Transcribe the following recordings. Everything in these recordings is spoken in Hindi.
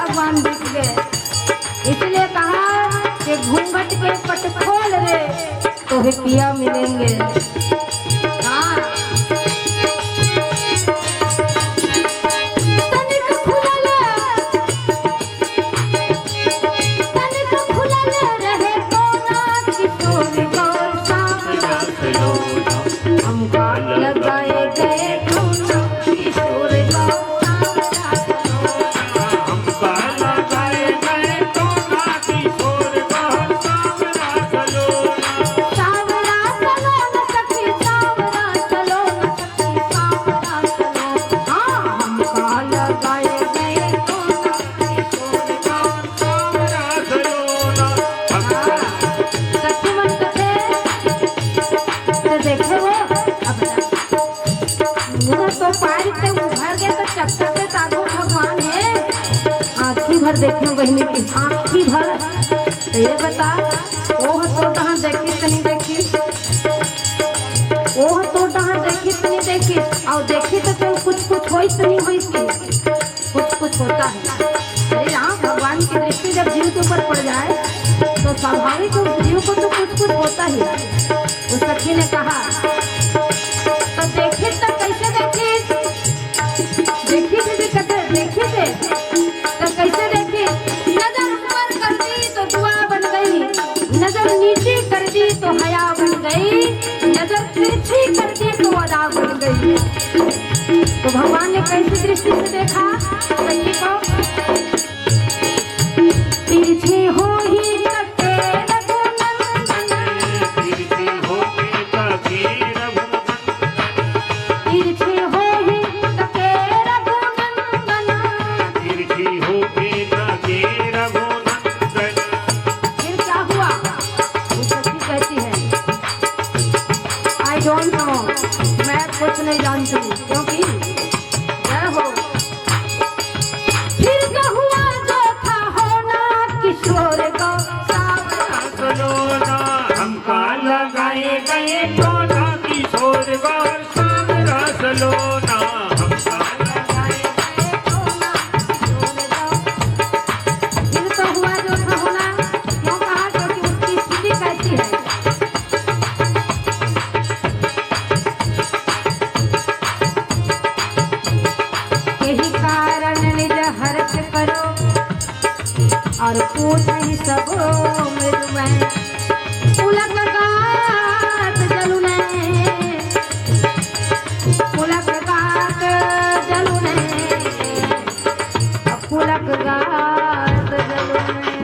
भगवान दिख गए। इसलिए कहा कि घूंघट के पट खोल रे तो भी पिया मिलेंगे। हाँ देखियो बहनी की आँखी भर। तो ये बता ओह तो कहाँ देखी तनी देखी, ओह तो कहाँ देखी तनी देखी, और देखी तो तुम कुछ होई तनी होई थी, कुछ होता है। अरे हाँ भगवान की दृष्टि जब जीव के ऊपर पड़ जाए तो स्वाभाविक जीव को तो कुछ होता ही। उस सखी ने कहा तो देखी तो कैसे देखी, देखी दीदी कहते देखी थे तो कैसे देखी, नजर ऊपर कर दी तो दुआ बन गई, नजर नीचे कर दी तो हया बन गई, नजर तिरछी कर दी तो अदा बन गई। तो भगवान ने कैसी दृष्टि से देखा सखी को, तिरछी हो ही तके रघुनंदन, तिरछी हो ही तके रघुनंदन, तिरछी हो ही तके रघुनंदन, तिरछी हो ही तके रघुनंदन। फिर क्या हुआ? वो सखी कहती है आई डोंट नो, मैं कुछ नहीं जानती क्योंकि जय हो। फिर क्या हुआ जो था होना किशोर को सावरा सलोना, हमका लगाए गए टोना किशोर को सावरा सलोना, हमका लगाए गए टोना किशोर को। फिर तो हुआ जो था होना, क्यों कहा क्योंकि उसकी स्थिति कैसी है। यही कारण निज हर्ष करो और पूछहि सब मृदुमय, पुलक गात जलुने, पुलक गात जलुने, पुलक गात जलुने।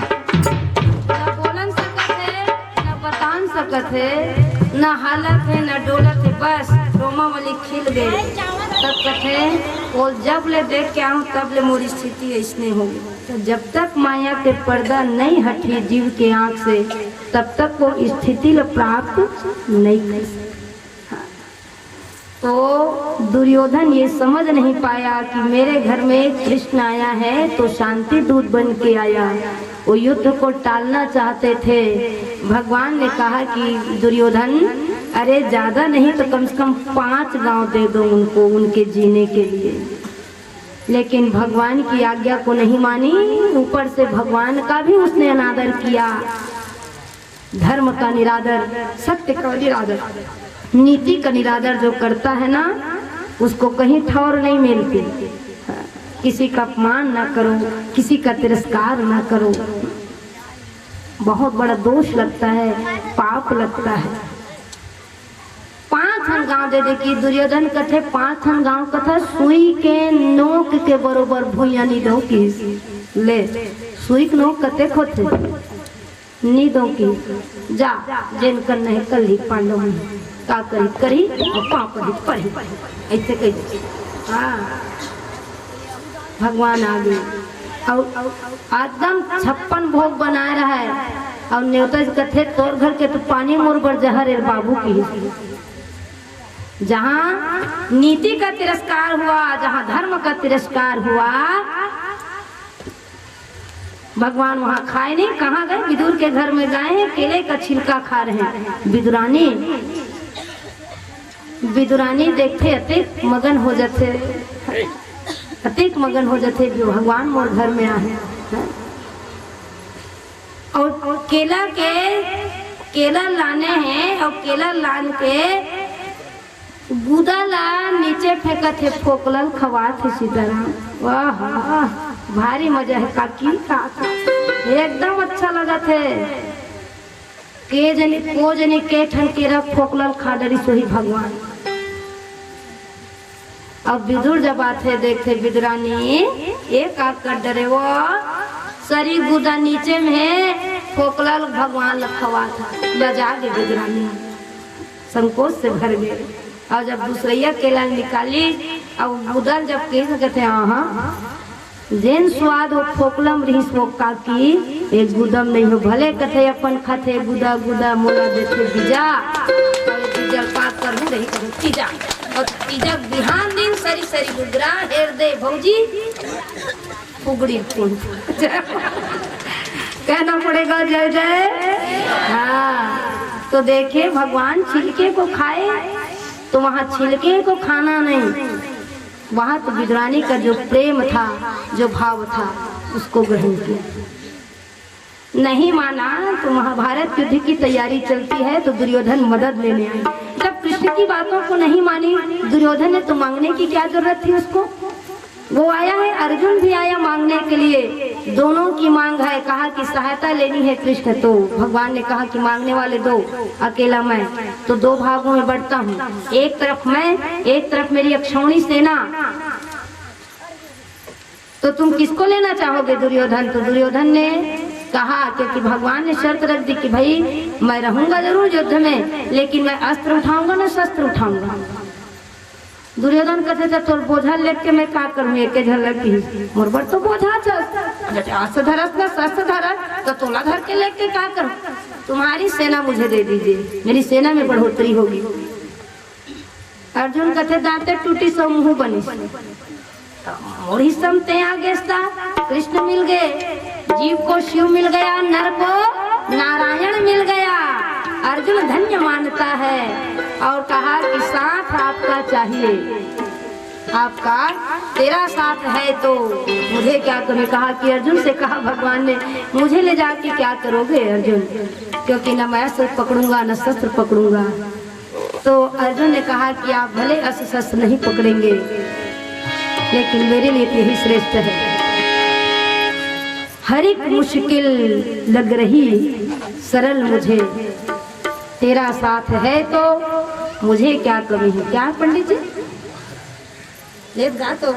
न बोलन सकत है न बतान सकत है, न हालत है न डोलत है, बस रोमावली खिल गए। तब कथे और जब ले देख के आऊँ तब ले मोरी स्थिति ऐसने होगी। तो जब तक माया के पर्दा नहीं हटी जीव के आँख से तब तक वो स्थिति ल प्राप्त नहीं कर सकता। तो दुर्योधन ये समझ नहीं पाया कि मेरे घर में कृष्ण आया है तो शांति दूत बन के आया। वो युद्ध को टालना चाहते थे। भगवान ने कहा कि दुर्योधन अरे ज्यादा नहीं तो कम से कम 5 गांव दे दो उनको, उनके जीने के लिए। लेकिन भगवान की आज्ञा को नहीं मानी, ऊपर से भगवान का भी उसने अनादर किया। धर्म का निरादर, सत्य का निरादर, नीति का निरादर जो करता है ना उसको कहीं ठौर नहीं मिलती। किसी का अपमान ना करो, किसी का तिरस्कार ना करो, बहुत बड़ा दोष लगता है, पाप लगता है। 5 गांव दे दे कि दुर्योधन कथे 5 गांव कथा सुई के नोक के बरोबर भूया नी दो की ले, सुई के नोक कते खोते नी दो की जा जिन कर नहीं कल ही पांडव का करी और पाप ही पढ़ी ऐसे कही। हाँ भगवान आ गए और एकदम 56 भोग बना रहा है और न्योता कथे तोर घर के तो पानी मोर बर जहर है बाबू की। जहाँ नीति का तिरस्कार हुआ, जहाँ धर्म का तिरस्कार हुआ, भगवान वहाँ खाए नहीं। कहाँ गए? विदुर के घर में गए हैं, केले का छिलका खा रहे हैं। विदुरानी देखते अतिक मगन हो जाते, अतिक मगन हो जाते जो भगवान मोर घर में आए। और केला लाने हैं और केला लान के गुदा ला नीचे फेंका थे, फोकलल खवा थे सीताराम। वाह भारी मजा है काकी का, एकदम अच्छा लगा थे। के जनी के ठन केरा फोकलल खा डरी सोही भगवान। अब विदुर जब आते देखते विदुरानी एक आग कर डरे, वो सरी गुदा नीचे में फोकलल भगवान लखवा था। लजा गए विदुरानी, संकोच से भर गए। और जब दूसरिया केला निकाली और गुदा जब कहते हाँ जेन स्वाद हो फोकलम रही सो काकी एक गुदम नहीं हो, भले कथे अपन खाते गुदा गुदा मोला देते बीजा और पाक कर रही तीजा और तीजा बिहान दिन सरी सरी गुदरा हेर दे भौजी फुगड़ी फूल कहना पड़ेगा जय जय। हाँ तो देखिए भगवान छिलके को खाए तो वहाँ छिलके को खाना नहीं, वहाँ तो विदुरानी का जो प्रेम था, जो भाव था, उसको ग्रहण किया। नहीं माना तो महाभारत युद्ध की तैयारी चलती है तो दुर्योधन मदद लेने आए। जब कृष्ण की बातों को नहीं मानी दुर्योधन ने तो मांगने की क्या जरूरत थी उसको, वो आया है, अर्जुन भी आया मांगने के लिए। दोनों की मांग है, कहा कि सहायता लेनी है कृष्ण, तो भगवान ने कहा कि मांगने वाले दो, अकेला मैं, तो दो भागों में बढ़ता हूँ, एक तरफ मैं, एक तरफ मेरी अक्षौणी सेना, तो तुम किसको लेना चाहोगे दुर्योधन। तो दुर्योधन ने कहा, क्योंकि भगवान ने शर्त रख दी कि भाई मैं रहूंगा जरूर युद्ध में, लेकिन मैं अस्त्र उठाऊंगा ना शस्त्र उठाऊंगा। दुर्योधन कहते थे तोर बोझा लेके मैं का करूँ, एक झलक की मोर बड़ तो बोझा अस्त्र धरस ना शस्त्र धरस तो तोला धर के लेके का करूँ, तुम्हारी सेना मुझे दे दीजिए, मेरी सेना में बढ़ोतरी होगी। अर्जुन कहते दांते टूटी सो मुँह बनी, और ही समते आगे कृष्ण मिल गए, जीव को शिव मिल गया, नर को नारायण मिल गया। अर्जुन धन्य मानता है और कहा कि साथ आपका चाहिए, आपका तेरा साथ है तो मुझे क्या करूँ। कहा कि अर्जुन से कहा भगवान ने मुझे ले जाके क्या करोगे अर्जुन, क्योंकि न मैं अस्त्र पकड़ूंगा न शस्त्र पकड़ूंगा। तो अर्जुन ने कहा कि आप भले अस्त्र शस्त्र नहीं पकड़ेंगे लेकिन मेरे लिए यही श्रेष्ठ है। हर एक मुश्किल लग रही सरल मुझे, तेरा साथ है तो मुझे क्या कमी है। क्या पंडित जी ले गा तो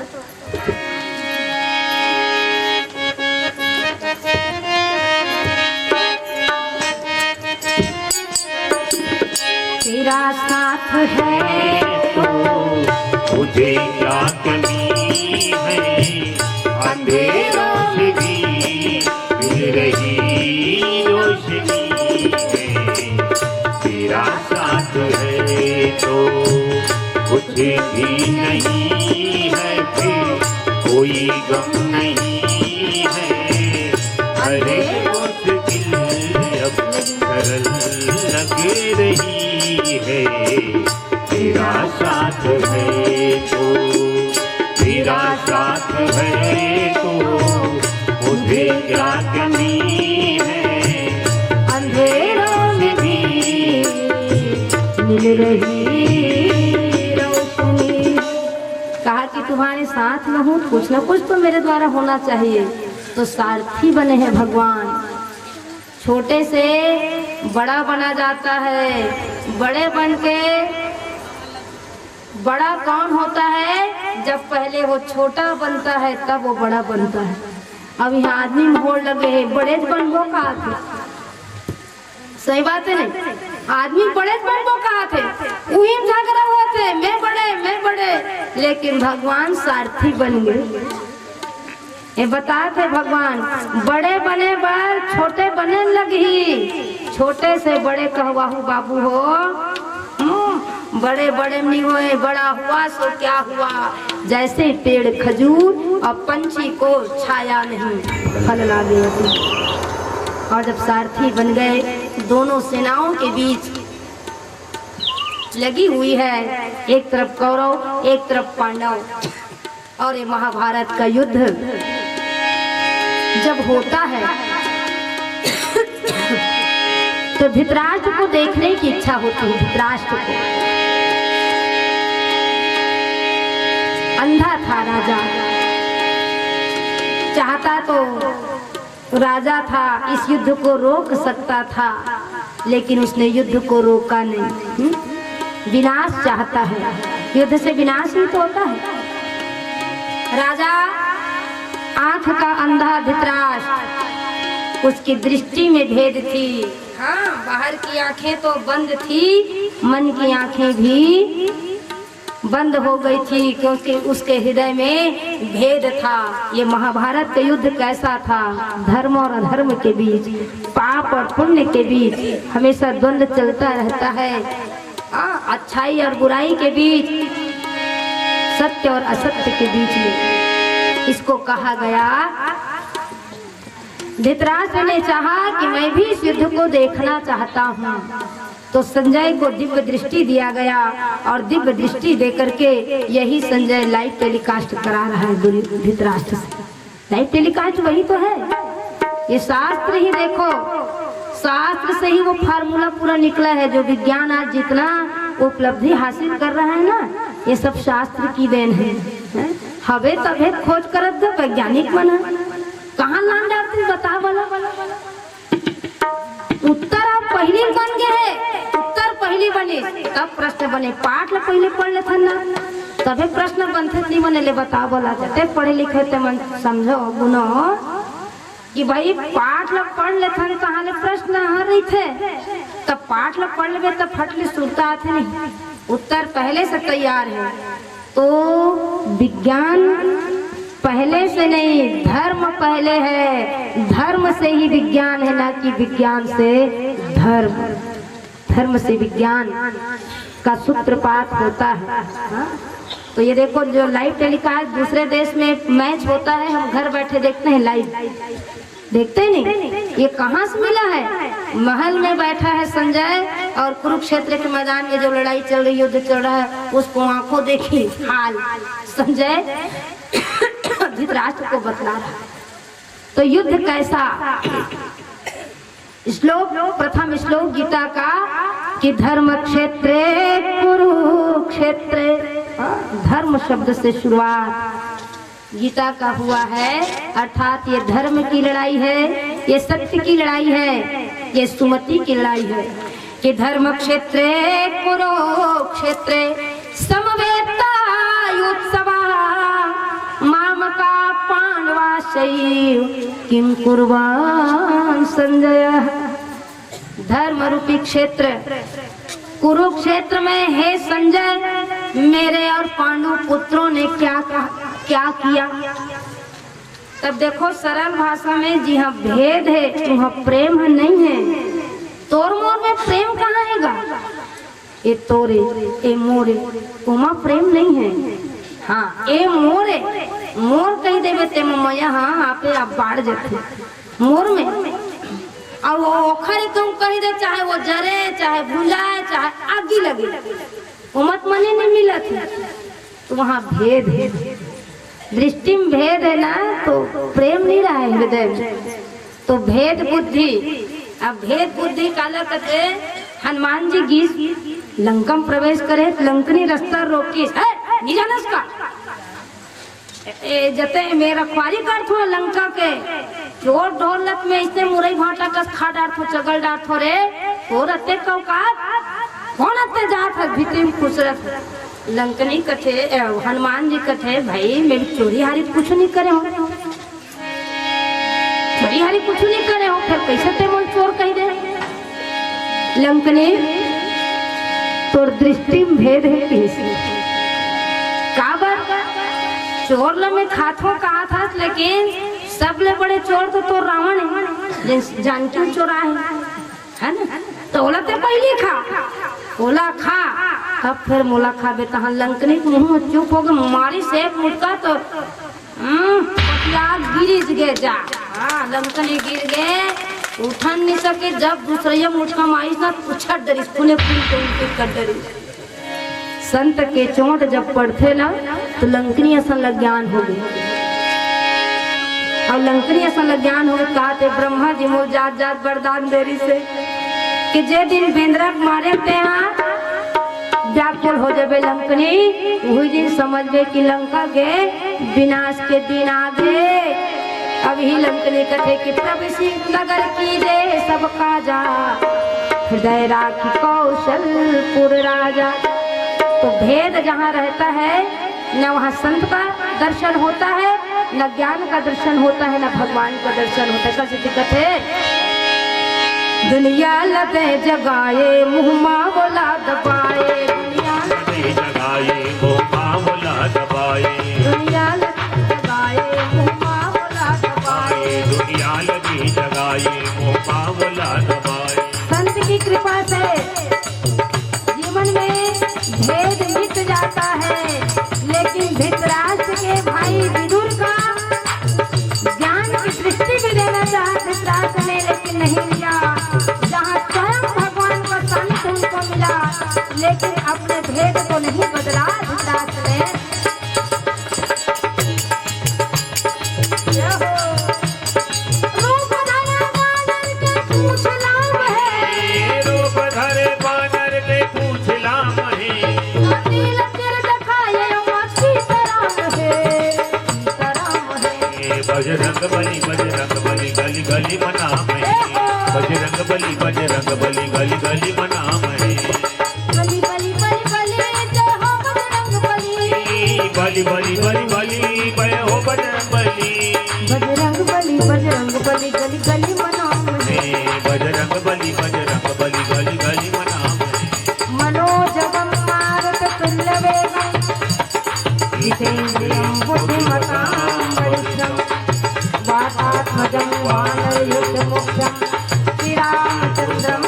तेरा साथ है तो मुझे क्या कमी है, अंधेरों में भी मिल रही रोशनी है। तेरा साथ है तो कुछ भी नहीं है, फिर कोई गम नहीं है। अरे मुश्किल अब सरल लग रही है। तेरा साथ है तो, तेरा साथ है तो मुझे क्या कमी है, अंधेरों में भी मिल रही रोशनी। कहा कि तुम्हारे साथ में हूँ, कुछ न कुछ तो मेरे द्वारा होना चाहिए। तो सारथी बने हैं भगवान। छोटे से बड़ा बना जाता है, बड़े बन के बड़ा कौन होता है, जब पहले वो छोटा बनता है तब वो बड़ा बनता है। अब यहाँ आदमी मोड़ लगे हैं, बड़े बनबो कहा थे, सही बात है नहीं, आदमी बड़े बनबो कहा थे, वही झगड़ा हुआ थे, मैं बड़े, लेकिन भगवान सारथी बन गए। ये बताते भगवान बड़े बने बार छोटे बने लगी, छोटे से बड़े कहवाहू बाबू हो, बड़े बड़े नहीं हुए, बड़ा हुआ सो क्या हुआ। जैसे पेड़ खजूर और पंछी को छाया नहीं, फल लागे। और जब सारथी बन गए, दोनों सेनाओं के बीच लगी हुई है, एक तरफ कौरव एक तरफ पांडव, और ये महाभारत का युद्ध जब होता है तो धृतराष्ट्र को देखने की इच्छा होती है। धृतराष्ट्र को अंधा था राजा, चाहता तो राजा था इस युद्ध को रोक सकता था, लेकिन उसने युद्ध को रोका नहीं। विनाश चाहता है, युद्ध से विनाश ही तो होता है। राजा आंख का अंधा धृतराष्ट्र, उसकी दृष्टि में भेद थी। हाँ, बाहर की आंखें तो बंद थी, मन की आंखें भी बंद हो गई थी, क्योंकि उसके हृदय में भेद था। ये महाभारत का युद्ध कैसा था? धर्म और अधर्म के बीच, पाप और पुण्य के बीच हमेशा द्वंद्व चलता रहता है। अच्छाई और बुराई के बीच, सत्य और असत्य के बीच में इसको कहा गया। धृतराष्ट्र ने चाहा कि मैं भी इस युद्ध को देखना चाहता हूँ, तो संजय को दिव्य दृष्टि दिया गया और दिव्य दृष्टि देकर के यही संजय लाइव टेलीकास्ट करा रहा है धृतराष्ट्र से। लाइव टेलीकास्ट वही तो है, ये शास्त्र ही देखो, शास्त्र से ही वो फार्मूला पूरा निकला है। जो विज्ञान आज जितना उपलब्धि हासिल कर रहा है ना, ये सब शास्त्र की देन है। हवे तबे खोज करत दे वैज्ञानिक बना, कहाँ लान डालती बता वाला। उत्तर आप पहले बन गए, उत्तर पहले बने तब प्रश्न बने। पाठ ला पहले पढ़ लेते ना, तबे प्रश्न बनते नहीं बने। ले बता बोला जाते पढ़े लिखे ते मन समझो गुनो कि भाई पाठ ला पढ़ लेते कहाँ ले प्रश्न हर रही थे, तब पाठ ला पढ़ ले तब फटले सुनता आते नहीं। उत्तर पहले से तैयार है, तो विज्ञान पहले से नहीं, धर्म पहले है। धर्म से ही विज्ञान है, ना कि विज्ञान से धर्म। धर्म से विज्ञान का सूत्रपात होता है। तो ये देखो, जो लाइव टेलीकास्ट दूसरे देश में मैच होता है, हम घर बैठे देखते हैं, लाइव देखते नहीं। ये कहाँ से मिला है? महल में बैठा है संजय और कुरुक्षेत्र के मैदान में जो लड़ाई चल रही, युद्ध चल रहा है, उसको आंखों देखी हाल संजय धृतराष्ट्र को बतला रहा। तो युद्ध कैसा? श्लोक, प्रथम श्लोक गीता का कि धर्म क्षेत्रे कुरुक्षेत्रे, धर्म शब्द से शुरुआत गीता का हुआ है। अर्थात ये धर्म की लड़ाई है, ये सत्य की लड़ाई है, ये सुमति की लड़ाई है कि धर्म क्षेत्रे कुरुक्षेत्रे समवेतायुत्सवा मामका पांडवाशैव किम कुर्वाण संजय। धर्म रूपी क्षेत्र कुरुक्षेत्र में है संजय, मेरे और पांडु पुत्रों ने क्या किया। तब देखो सरल भाषा में, जी हाँ भेद है, वहाँ प्रेम है नहीं है। तोर मोर में प्रेम कहाँ हैगा? ये तोरे ए मोरे, उमा प्रेम नहीं है। हाँ, ए मोरे, मोर कही देवे ते ममया, हाँ आपे आप बाढ़ जाते मोर में। और वो ओखरे तुम कही दे, चाहे वो जरे, चाहे भुलाए, चाहे आगी लगे, उमत मने नहीं मिला थी। तो वहाँ भेद है, दृष्टि में भेद है ना, तो प्रेम नहीं रहा है हृदय में। तो भेद बुद्धि, अब भेद बुद्धि काला कहते, हनुमान जी गीस लंका में प्रवेश करे, लंकनी रास्ता रोकी नहीं जाना उसका जते में रखवारी कर थो लंका के, चोर ढोलक में इसने मुरई भाटा कस खा डार थो, चगल डार थो रे, और अते कौ का कौन अते जात है भीतर में खुसरत। लंकनी कथे, हनुमान जी कथे, भाई मेरी चोरी हारी कुछ नहीं करे हो, चोरी हारी कुछ नहीं करे हो, फिर कैसे ते मन चोर कही दे। लंकनी तोर दृष्टि में भेद है किसी काबर, चोर ल में खाथो कहा था, लेकिन सब ले बड़े चोर तो रावण है, जानकी चोरा है ना। तो ओला ते पहले खा, ओला खा, तब फिर मोला खाबे। तहाँ लंकनी मुँह चुप हो गए, मारी से मुटका तो गिर गए जा। हाँ, लंकनी गिर गए, उठन नहीं सके। जब दूसरे मुटका मारी ना, उछट डरी, खुले खुल के उनके कर डरी। संत के चोट जब पड़ते ना, तो लंकनी असन लग ज्ञान हो गई। और लंकनी असल ज्ञान हो कहा थे ब्रह्मा जी मोल जात जात वरदान देरी से कि जे दिन बेंद्रा मारे ते यहाँ व्याकुल हो जाबे लंकनी वही दिन समझबे कि लंका के विनाश के दिन आ गए। अभी लंकनी कथे कि प्रभु सिंह नगर की जय सब काजा हृदय राखी कौशलपुर राजा। तो भेद जहाँ रहता है न वहाँ संत का दर्शन होता है, न ज्ञान का दर्शन होता है, न भगवान का दर्शन होता है। कैसे कथे दुनिया लते जगाए मुँह बोला दबाए, दुनिया लते जगाए मुँह बोला दबाए, दुनिया लते जगाए मुँह बोला दबाए, दुनिया लते जगाए मुँह बोला दबाए। संत की कृपा से जीवन में भेद मिट जाता है, लेकिन धृतराष्ट्र के भाई विदुर का ज्ञान की दृष्टि भी देना चाहा धृतराष्ट्र ने, लेकिन नहीं लिया। जहाँ स्वयं भगवान का संत उनको मिला, लेकिन अपने भेद को नहीं बदला धृतराष्ट्र ने। रूप धरे बानर के पूछ लाम है, रूप धरे बानर के पूछ लाम है, नील सिर दिखाए मक्खी तराम है, तराम है। बजरंग बली गली गली मनाम है, बजरंग बली गली गली मनाम है। बली बली बली बली जय हो बजरंग बली, बली बली बली बली जय हो बजरंग बली, बजरंग बली गली गली मनाम है। बजरंग बली गली गली मनाम है। मनोजवम मारुत तुल्यवेगम जितेन्द्रियं बुद्धिमतां वरिष्ठं वातात्मजं वानरयुद्धमुख्यं श्रीरामचन्द्रं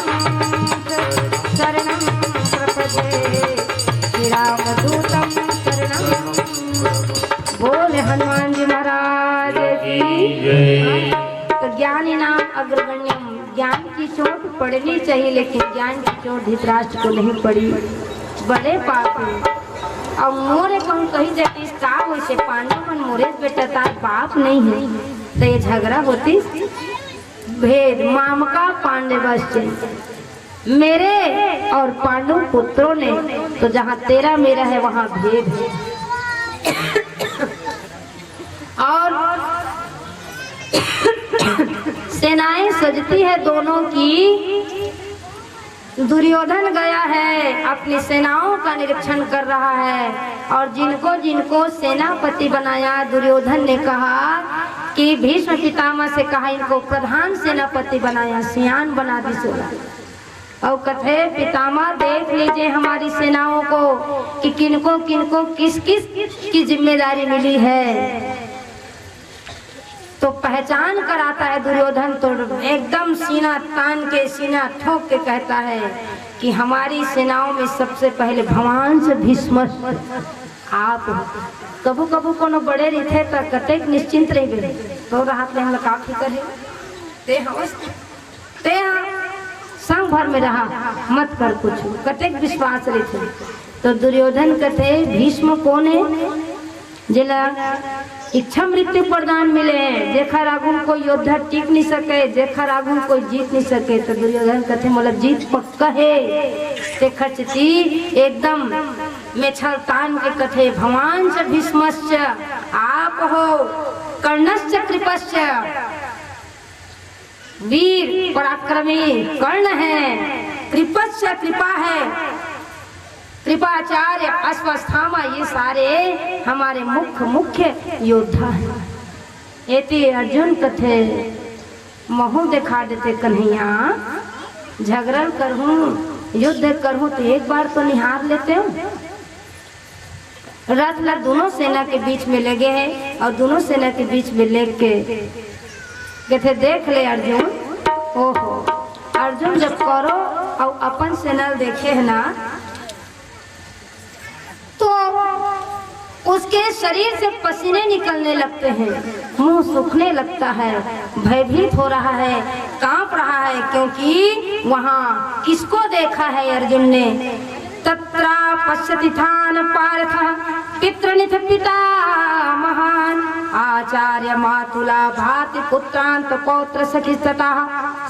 शरणं प्रपद्ये, श्रीरामदूतं शरणं। बोले हनुमान जी महाराज की जय। तो ज्ञानी नाम अग्रगण्यम, ज्ञान की चोट पड़नी चाहिए, लेकिन ज्ञान की चोट धृतराष्ट्र को नहीं पड़ी। बड़े पापी और मोरे कहूँ कही जाती का वैसे पांडव मन मोरे बेटा तार बाप नहीं है, तो ये झगड़ा होती। भेद मामका पांडवश्च, मेरे और पांडु पुत्रों ने, तो जहाँ तेरा मेरा है वहाँ भेद है। और सेनाएं सजती है दोनों की। दुर्योधन गया है अपनी सेनाओं का निरीक्षण कर रहा है, और जिनको जिनको सेनापति बनाया दुर्योधन ने कहा कि भीष्म पितामह से कहा इनको प्रधान सेनापति बनाया, सियान बना दी सोला। और कथे पितामह देख लीजिए हमारी सेनाओं को कि किनको किनको किस किस की जिम्मेदारी मिली है। तो पहचान कराता है दुर्योधन, तो एकदम सीना तान के सीना ठोक के कहता है कि हमारी सेनाओं में सबसे पहले भगवान से भीष्म आप हो। कबू कबू कोनो बड़े रहे तो कतेक निश्चिंत रह गए, तो राहत में हम लोग काफी करे ते संग भर में रहा मत कर कुछ, कतेक विश्वास रहे। तो दुर्योधन कहते भीष्म कौन है जिला इच्छा मृत्यु प्रदान मिले हैं, जेखर आगू कोई योद्धा टिक नहीं सके, जेखर आगू कोई जीत नहीं सके। तो दुर्योधन कहते मतलब जीत पक्का है। शेखर चिति एकदम मेछल तान के कथे भगवान से भीष्मश्च आप हो, कर्णश्च कृपश्च, वीर पराक्रमी कर्ण है, कृपश्च कृपा है, कृपाचार्य अश्वस्थामा, ये सारे हमारे मुख्य योद्धा हैं। एते अर्जुन कथे महु दिखा देते कन्हैया, झगड़ा करहूं युद्ध करहूं तो एक बार तो निहार लेते हो। रथ ला दोनों सेना के बीच में लगे हैं, और दोनों सेना के बीच में लेके कहते देख ले अर्जुन। ओहो अर्जुन जब करो और अपन सेना देखे है ना, तो उसके शरीर से पसीने निकलने लगते हैं, मुंह सूखने लगता है, भयभीत हो रहा है, कांप रहा है, क्योंकि वहाँ किसको देखा है अर्जुन ने। तत्रा पश्यति थान पार्थ पितृनिथ पिता महान, आचार्य मातुला भाति पुत्रांत पौत्र सखी तथा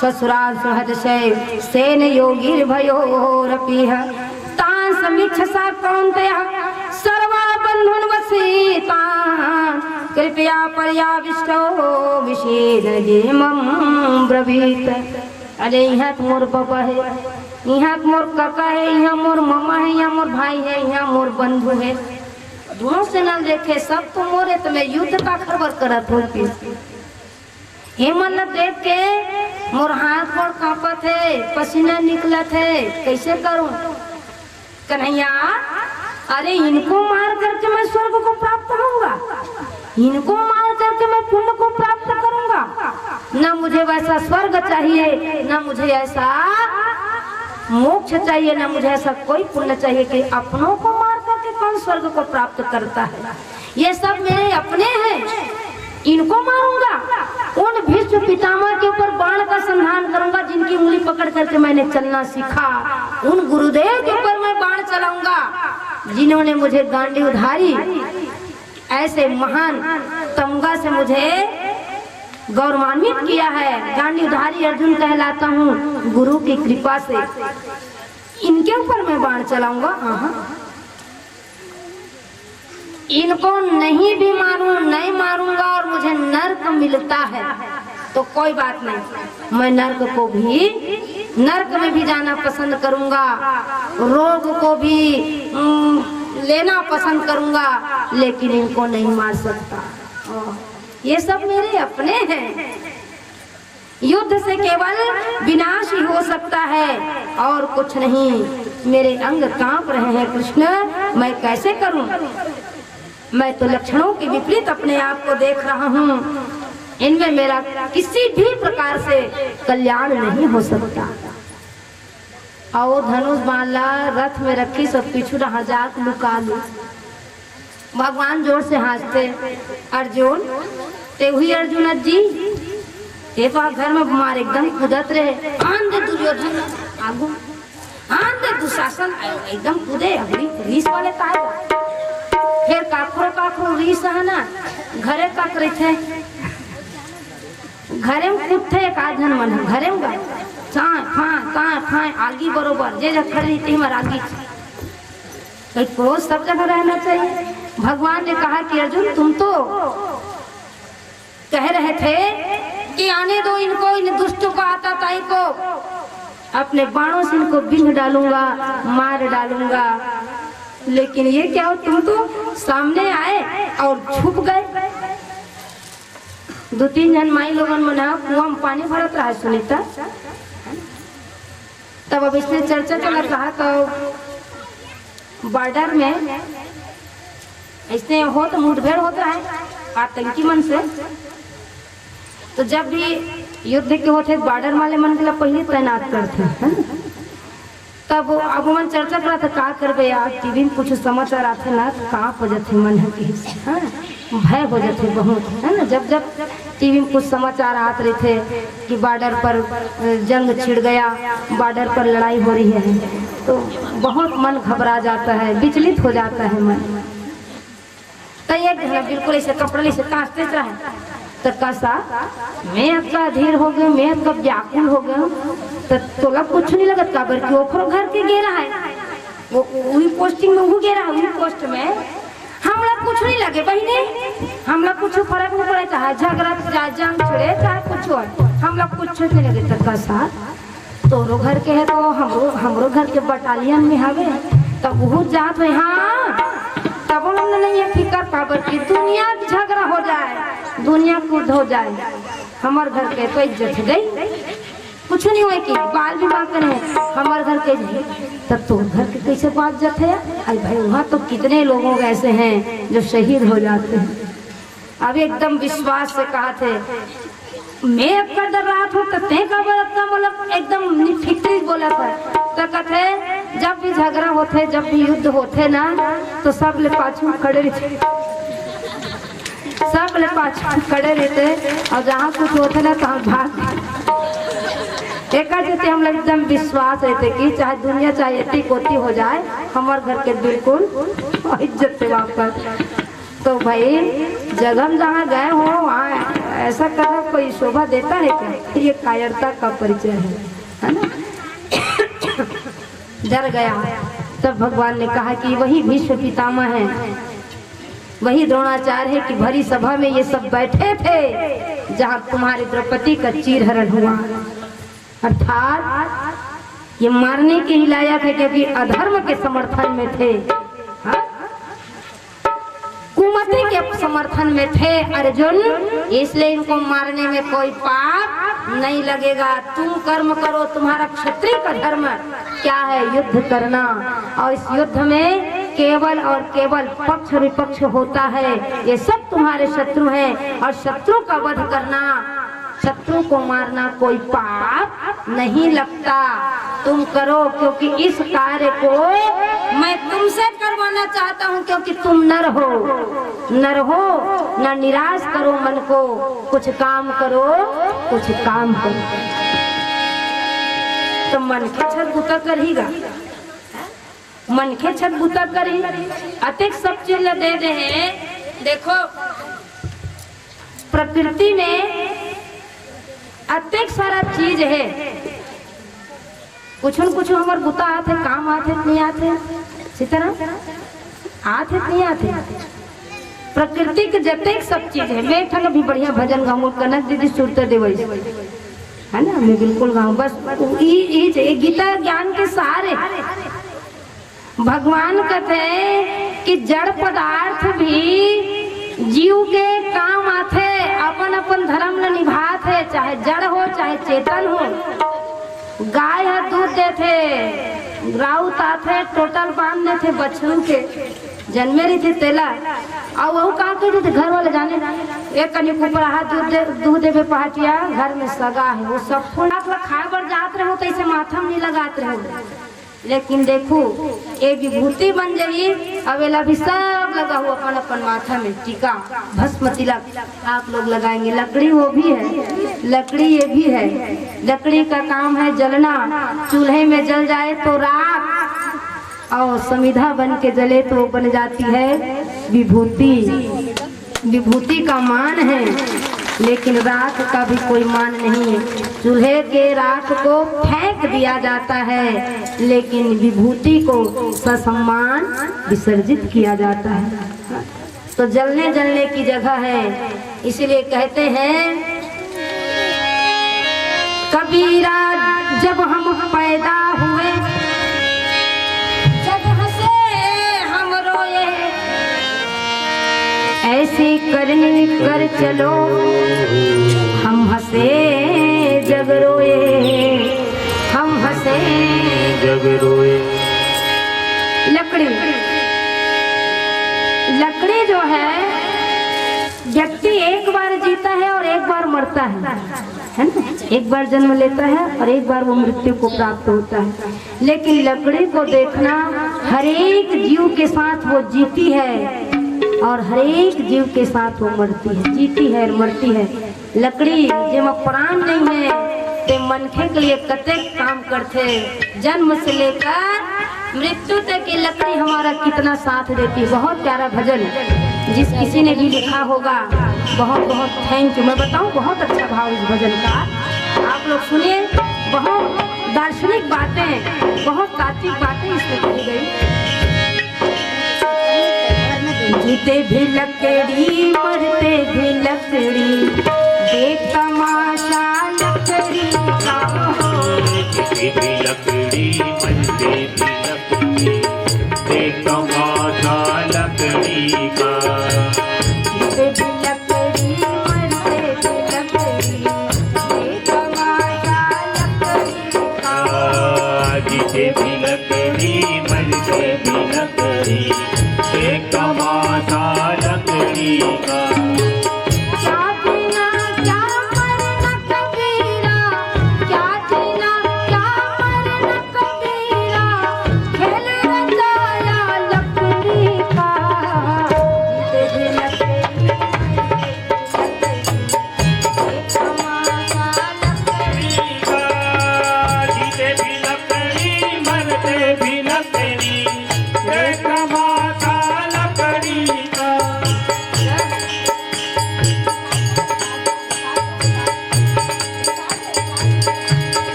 ससुराल सुहद से सेन योगी भयो रपीह तान समीक्ष सा कौंतया सर्वा बंधुन वसीता कृपया पर्याविष्टो विषेद मम ब्रवीत। अरे यहाँ तो मोर पापा है, यहाँ मोर काका है, यहाँ मोर मामा है, यहाँ मोर भाई है, यहाँ मोर बंधु है, दोनों से न देखे सब तो मोरे तो मैं युद्ध का खबर करत होती। हे मन देख के मोर हाथ गोड़ कांपत है, पसीना निकलत है, कैसे करूं कन्हैया? अरे इनको मार करके मैं स्वर्ग को प्राप्त होऊंगा, इनको मार करके मैं पुण्य को प्राप्त करूंगा। ना मुझे वैसा स्वर्ग चाहिए, ना मुझे ऐसा मोक्ष चाहिए, ना मुझे ऐसा कोई पुण्य चाहिए कि अपनों को मार करके कौन स्वर्ग को प्राप्त करता है। ये सब मेरे अपने हैं, इनको मारूंगा। उन भीष्म पितामह के ऊपर बाण का संधान करूंगा जिनकी उंगली पकड़ करके मैंने चलना सीखा। उन गुरुदेव के ऊपर मैं बाण चलाऊंगा जिन्होंने मुझे गांडी उधारी। ऐसे महान तमगा से मुझे गौरवान्वित किया है। गांडी उधारी अर्जुन कहलाता हूँ गुरु की कृपा से। इनके ऊपर मैं बाण चलाऊंगा। इनको नहीं भी नहीं मारूंगा और मुझे नर्क मिलता है तो कोई बात नहीं, मैं नर्क में भी जाना पसंद करूंगा, रोग को भी लेना पसंद करूंगा, लेकिन इनको नहीं मार सकता। ये सब मेरे अपने हैं। युद्ध से केवल विनाश ही हो सकता है और कुछ नहीं। मेरे अंग कांप रहे हैं कृष्ण, मैं कैसे करूं? मैं तो लक्षणों के विपरीत अपने आप को देख रहा हूँ, इनमें मेरा किसी भी प्रकार से कल्याण नहीं हो सकता। और धनुष माला रथ में रखी, सब पीछू हजार लुका लू। भगवान जोर से हंसते, अर्जुन ते हुई अर्जुन जी, ये तो घर में बीमार एकदम कूदत रहे। आन दे दुर्योधन आगू, आन दे दुशासन एकदम कूदे, अभी रीस वाले तार फिर काखरो रीस है ना, घरे काक रही थे, घरे में कूदते एक आधन मन घरे में गए फाए आगी बरोबर जे जब खड़ी थी हमारा आगी। क्रोध सब जगह रहना चाहिए। भगवान ने कहा कि अर्जुन तुम तो कह रहे थे कि आने दो इनको, इन दुष्टों को, आताताई को, अपने बाणों से इनको बिंध डालूंगा, मार डालूंगा। लेकिन ये क्या हो, तुम तो सामने आए और छुप गए। 2-3 जन माई लोगन मना कुआं में पानी भरत रहा है सुनीता। तब अब इसने चर्चा चलत रहा तो बॉर्डर में इसने हो तो मुठभेड़ होता है आतंकी मन से। तो जब भी युद्ध के होते बॉर्डर वाले मन के पहले तैनात करते हैं। तब अब मन चर्चा करा था का करबे यार, टीवी में कुछ समाचार आते ना तो कहाँ हो जाते मन है कि भय हो जाते बहुत, है ना। जब जब टीवी में कुछ समाचार आते रहे थे कि बॉर्डर पर जंग छिड़ गया, बॉर्डर पर लड़ाई हो रही है, तो बहुत मन घबरा जाता है, विचलित हो जाता है मन। तो एक बिल्कुल ऐसे कपड़े से कांचते रहे तो कैसा मैं आपका धीर हो गया, मैं आपका व्याकुल हो गया। तो तोला कुछ नहीं लगत काबर कि ओकरो घर के गेरा है, वो वही पोस्टिंग में वो गेरा है, वही पोस्ट में हमला कुछ नहीं लगे बहने, हमला कुछ फर्क नहीं पड़े, चाहे झगड़ा जंग छिड़े चाहे कुछ हो, हमला कुछ नहीं लगे। तो कैसा तोरो घर के है तो हमरो घर के बटालियन में हवे, तब वो जात है। हाँ तब उन्होंने नहीं ये फिक्र काबर की दुनिया झगड़ा हो जाए, दुनिया कूद हो जाए, हमारे घर के तो इज्जत गई, कुछ नहीं हुए कि बाल विवाह करे हमारे घर के नहीं, तब तो घर के कैसे बात जाते है। अरे भाई वहाँ तो कितने लोगों ऐसे हैं जो शहीद हो जाते हैं। अब एकदम विश्वास से कहा थे मैं अब कर रहा था तो ते का मतलब एकदम निफिक्री बोला था। तो कहते जब भी झगड़ा होते, जब भी युद्ध होते ना तो सब ले पाछू खड़े रहते, सब ले पाछू खड़े रहते और जहाँ कुछ होते ना तो हम भाग एक हम लोग एकदम विश्वास रहते कि चाहे दुनिया चाहे इतनी कोती हो जाए हमारे घर के बिल्कुल इज्जत से वापस। तो भाई जगह जहाँ गए हो वहाँ ऐसा करना कोई शोभा देता है क्या? ये कायरता का परिचय है ना। डर गया। तब भगवान ने कहा कि वही भीष्म पितामह है, वही द्रोणाचार्य है कि भरी सभा में ये सब बैठे थे जहाँ तुम्हारे द्रौपदी का चीरहरण हुआ। अर्थात ये मारने के ही लायक है क्योंकि अधर्म के समर्थन में थे, कुमति के समर्थन में थे अर्जुन, इसलिए इनको मारने में कोई पाप नहीं लगेगा। तुम कर्म करो, तुम्हारा क्षत्रिय का धर्म क्या है? युद्ध करना। और इस युद्ध में केवल और केवल पक्ष विपक्ष होता है, ये सब तुम्हारे शत्रु हैं और शत्रु का वध करना, शत्रु को मारना कोई पाप नहीं लगता। तुम करो क्योंकि इस कार्य को मैं तुमसे करवाना चाहता हूँ क्योंकि तुम नर हो, नर हो ना, निराश करो मन को, कुछ काम करो, कुछ काम करो। तो मन के छत बुता करेगा, मन के छत बुता करे, अतिक सब चीज दे दे हैं। देखो प्रकृति में अत्येक सारा चीज है, कुछ न कुछ हमारे बुता आते, काम आते नहीं आते, इसी तरह आते नहीं आते। प्रकृति के जतेक सब चीज है। मैं ठग भी बढ़िया भजन गाऊँ, कनक दीदी सुरते देवई है ना, मैं बिल्कुल गाऊँ। बस गीता ज्ञान के सहारे भगवान कहते हैं कि जड़ पदार्थ भी जीव के काम आते, अपन अपन धर्म न निभाते, चाहे जड़ हो चाहे चेतन हो। गाय है दूध देते, राउत आते टोटल बांधने थे बच्चों के, जन्मे रही थे तेला और वो कहा कर थे घर वाले जाने एक कनी कुपड़ा हाथ दूध देवे पहाटिया घर में सगा है, वो सब खाए बढ़ जाते रहो तो इसे माथा में नहीं लगाते रहो। लेकिन देखो ये विभूति बन जाइए, अवेला भी सब लगा हुआ अपन अपन माथा में टीका भस्म तिलक आप लोग लगाएंगे। लकड़ी वो भी है, लकड़ी ये भी है, लकड़ी का काम है जलना, चूल्हे में जल जाए तो राख और समिधा बन के जले तो बन जाती है विभूति। विभूति का मान है लेकिन राख का भी कोई मान नहीं है। चूल्हे के राख को फेंक दिया जाता है लेकिन विभूति को ससम्मान विसर्जित किया जाता है। तो जलने जलने की जगह है, इसलिए कहते हैं कबीरा जब हम पैदा हुए जब हंसे हम रोए, ऐसी करनी कर चलो हम हंसे जग रोए, हम हंसे जग रोए। लकड़ी लकड़ी जो है व्यक्ति एक बार जीता है और एक बार मरता है ना, एक बार जन्म लेता है और एक बार वो मृत्यु को प्राप्त होता है। लेकिन लकड़ी को देखना, हर एक जीव के साथ वो जीती है और हर एक जीव के साथ वो मरती है, जीती है और मरती है। लकड़ी जिसमें प्राण नहीं है ते मनखे के लिए कतेक काम करते, जन्म से लेकर मृत्यु तक की लकड़ी हमारा कितना साथ देती है। बहुत प्यारा भजन जिस किसी ने भी लिखा होगा, बहुत बहुत थैंक यू। मैं बताऊं बहुत अच्छा भाव इस भजन का, आप लोग सुनिए। बहुत दार्शनिक बातें, बहुत तात्विक बातें इसमें कही गई। जीते भी लकड़ी मरते भी लकड़ी, देख तमाशा लकड़ी का हो। जीते भी लकड़ी मरते भी लकड़ी, देख तमाशा लकड़ी का। जीते भी लकड़ी मरते भी लकड़ी, देख तमाशा लकड़ी का। जीते भी लकड़ी मरते भी लकड़ी, देख तमाशा लकड़ी का। क्या जीना क्या मरना कबीरा, क्या जीना क्या मरना कबीरा, खेल रंग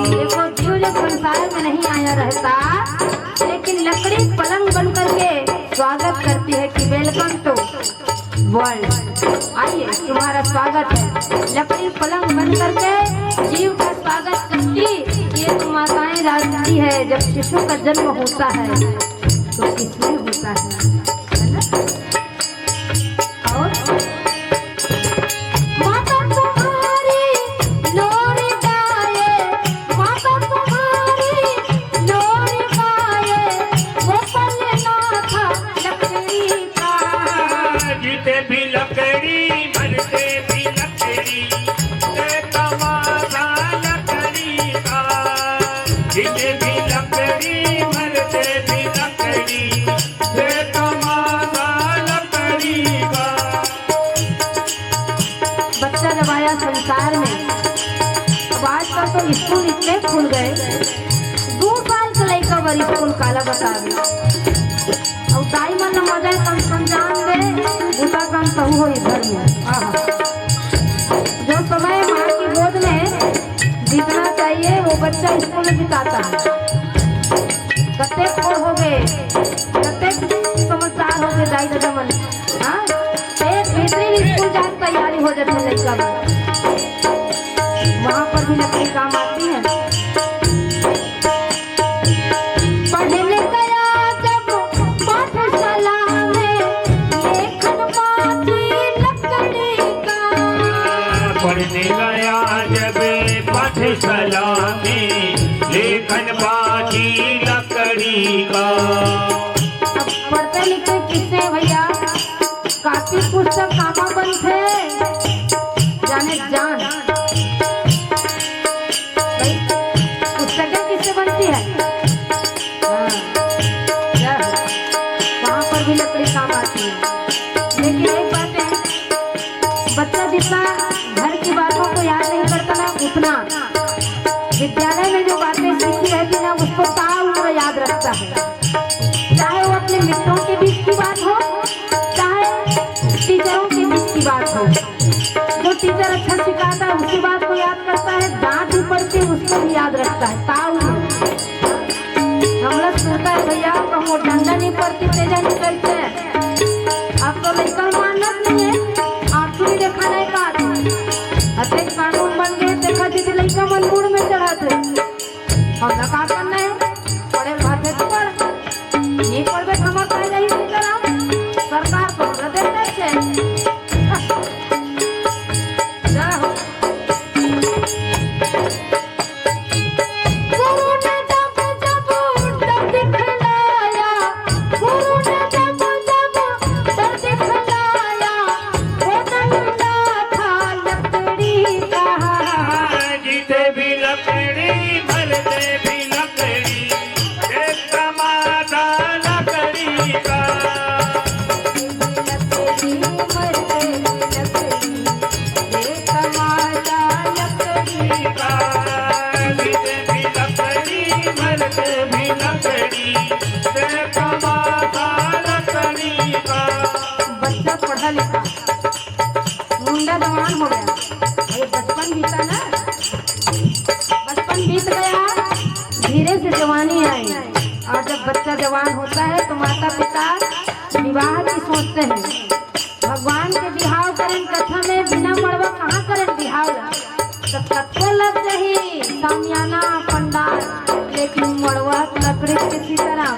देखो जीव जब संसार में नहीं आया रहता, लेकिन लकड़ी पलंग बन करके स्वागत करती है कि वेलकम टू वर्ल्ड, आइए तुम्हारा स्वागत है। लकड़ी पलंग बन करके जीव का स्वागत करती। ये तो माताएं राजती है। जब शिशु का जन्म होता है तो किसमें होता है ना? और माता तुम्हारी लोरी गाए, माता तुम्हारी लोरी गाए, वो पलना था लकड़ी का। जीते भी लकड़ी मरते भी लकड़ी, ये तमाशा लकड़ी का। जीते भी लकड़ी मरते भी लकड़ी, ये तमाशा लकड़ी का। बच्चा जब आया संसार में, अब आजकल तो स्कूल इतने खुल गए, 2 साल का लड़का बर स्कूल काला बता दे और दाई मन मजा कम समझान दे उता कम सहू हो घर में। आहा, जो समय माँ की गोद में बीतना चाहिए वो बच्चा स्कूल में बिताता है। कते खोर हो गए, कते समझदार हो गए दाई दादा मन। हाँ, एक भीतरी स्कूल जाने तैयारी हो जाती है लड़का में, वहाँ पर भी लकड़ी काम आती है। पढ़ने गया जब पाठशाला में, लेखन बाकी लकड़ी का। पढ़ने गया जब पाठशाला में, लेखन बाकी लकड़ी का। अब पढ़ते लिखते किससे भैया, कापी पुस्तक कामा बनते जाने जान भाई, पुस्तकें किससे बनती है? हाँ, क्या है? वहाँ पर भी लकड़ी काम आती है। लेकिन एक बात है, बच्चा जितना घर की बातों को याद नहीं करता ना, उतना विद्यालय में जो बातें सीखी रहती ना उसको ताउम्र याद रखता है। चाहे वो अपने मित्रों के बीच की बात हो, चाहे टीचरों के बीच की बात हो। जो टीचर अच्छा सिखाता है उसकी बात को याद करता है, डांट भी पड़ती है उसको भी याद रखता है। ताउम्र हम लोग सुनता है भैया कहूँ डंडा नहीं पड़ती तेजा नहीं करते। अब तो लड़का मानत नहीं है, आंसू भी देखा नहीं का अतः कानून बन गए। देखा जी लड़का मन मूड में चढ़ा थे, हम का करना है, पढ़े भाते तो पढ़, नहीं पढ़े हमारे पास नहीं करा सरकार को दे देते। बच्चा पढ़ा लिखा मुंडा जवान हो गया, ये बचपन बीता ना, बचपन बीत गया, धीरे से जवानी आई। और जब बच्चा जवान होता है तो माता पिता विवाह की सोचते हैं। भगवान के बिहाव करें कथा में, बिना मड़वा कहाँ करें बिहाव, तो कथो लग रही सामियाना पंडाल, लेकिन मड़वा लकड़ी किसी तरह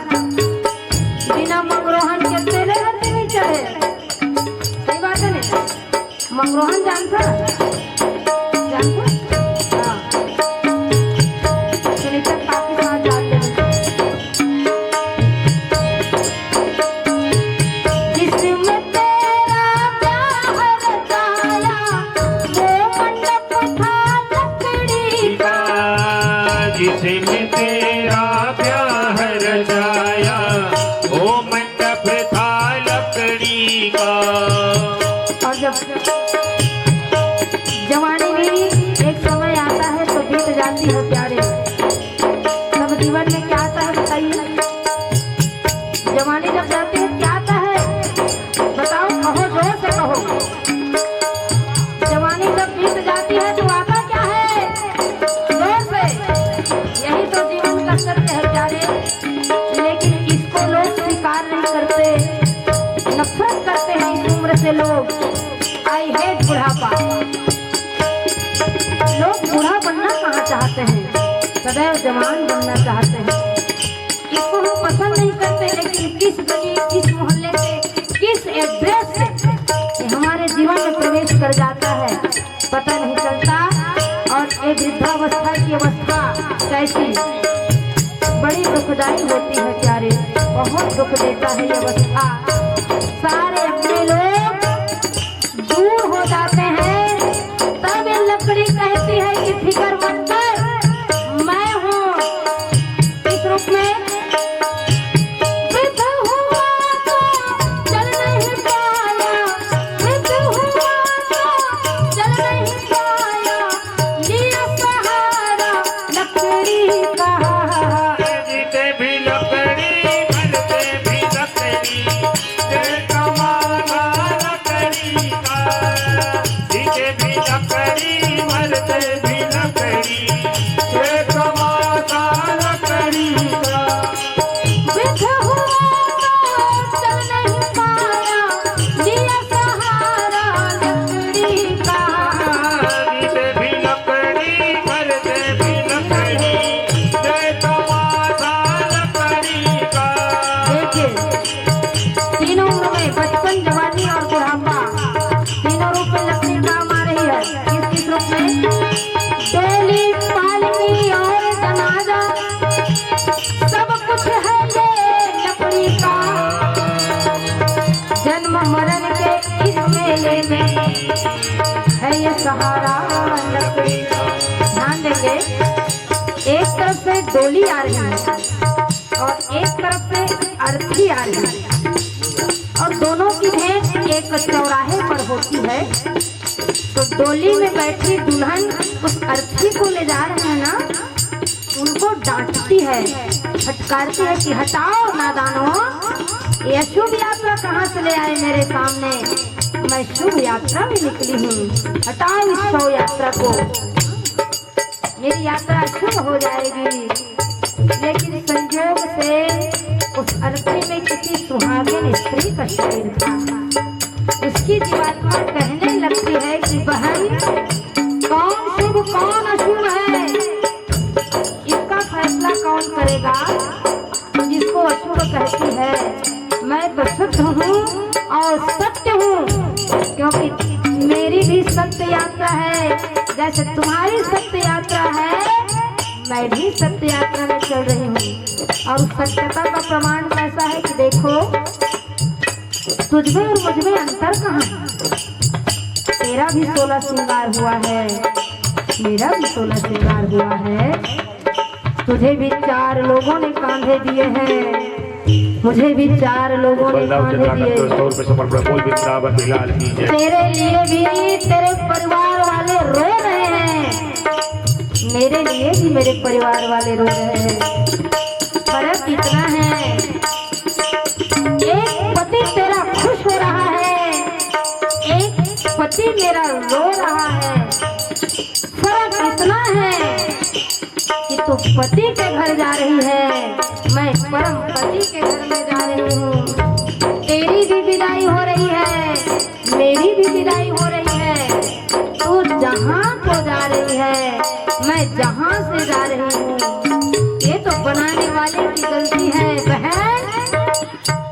बिना मंगरोहन के तेरे रहते नहीं चढ़े। सही बात है ना? मंगरोहन जानता जानता? हाँ, सुनीता काफी साथ जाते हैं। जिसमें तेरा प्यार रचाया, वो मंडप था लकड़ी का। जिसमें तेरा प्यार रचाया, वो मंडप था लकड़ी का। और जब जवानी भी एक समय आता है तो बीत जाती है प्यारे, तब जीवन में क्या आता है बताइए? जवानी जब जाती है क्या आता है बताओ, कहो जोर से कहो। जवानी जब बीत जाती है तो आता क्या है? जोर से चाहते हैं, सदैव जवान बनना चाहते हैं। इसको हम पसंद नहीं करते, लेकिन किस गली, किस मोहल्ले से, किस एड्रेस से ये हमारे जीवन में प्रवेश कर जाता है पता नहीं चलता। और एक वृद्धावस्था की अवस्था कैसी बड़ी दुखदायी होती है प्यारे, बहुत दुख देता है ये अवस्था। सारे अपने लोग दूर हो जाते हैं, तब ये लकड़ी कहती है कि फिक्र मत कर, मैं हूँ। इस रूप में वृद्ध हुआ तो चल नहीं पाया, वृद्ध हुआ तो चल नहीं पाया, लिया सहारा लकड़ी का। जीते भी लकड़ी मरते भी लकड़ी, ये कमाना लकड़ी का। जीते भी लकड़ी मरते भी लकड़ी, ये कमाना लकड़ी का। वृद्ध हुआ तो चल नहीं पाया, लिया सहारा लकड़ी का। जीते भी लकड़ी मरते भी लकड़ी, ये कमाना लकड़ी का। देखिए, तीनों उम्र में बचपन, जवानी और बुढ़ापा, तीनों रूप में लकड़ी काम आ रही है। किस किस रूप में? डोली, पालकी और जनाजा, सब कुछ है ये लकड़ी का। जन्म मरण के इस मेले में है ये सहारा लकड़ी का। ध्यान देंगे, एक तरफ से डोली आ रही है और एक तरफ से अर्थी आ रही है, और दोनों की भेंट एक चौराहे पर होती है। तो डोली में बैठी दुल्हन उस अर्थी को ले जा रहे हैं ना, उनको डांटती है, फटकारती है कि हटाओ नादानो, ये शुभ यात्रा कहाँ से ले आए मेरे सामने, मैं शुभ यात्रा में निकली हूँ, हटाओ इस शव यात्रा को, मेरी यात्रा शुभ हो जाएगी। लेकिन संयोग से उस अर्थी में किसी सुहागिन स्त्री का शरीर था। उसकी जीवात्मा कहने लगती है कि बहन, कौन शुभ कौन अशुभ है, इसका फैसला कौन करेगा। जिसको अशुभ कहती है, मैं तो शुद्ध हूँ और सत्य हूँ, क्योंकि मेरी भी सत्य यात्रा है, जैसे तुम्हारी सत्य यात्रा है, मैं भी सत्य यात्रा में चल रही हूँ। और उस सत्यता का प्रमाण कैसा है कि देखो, तुझमें और मुझमें अंतर कहाँ है। तेरा भी 16 श्रृंगार हुआ है, मेरा भी 16 श्रृंगार हुआ है। तुझे भी 4 लोगों ने कांधे दिए हैं, मुझे भी 4 लोगों ने कांधे दिए। तेरे लिए भी तेरे परिवार वाले रो रहे हैं, मेरे लिए भी मेरे परिवार वाले रो रहे हैं। फर्क इतना है, एक पति तेरा खुश हो रहा है, एक पति मेरा रो रहा है। फर्क इतना है कि तू पति के घर जा रही है, मैं परम पति के घर में जा रही हूँ। तेरी भी विदाई हो रही है, मेरी भी विदाई हो रही है। तू जहाँ को जा रही है, मैं जहाँ से जा रही हूँ। ये तो बनाने वाले की गलती है बहन,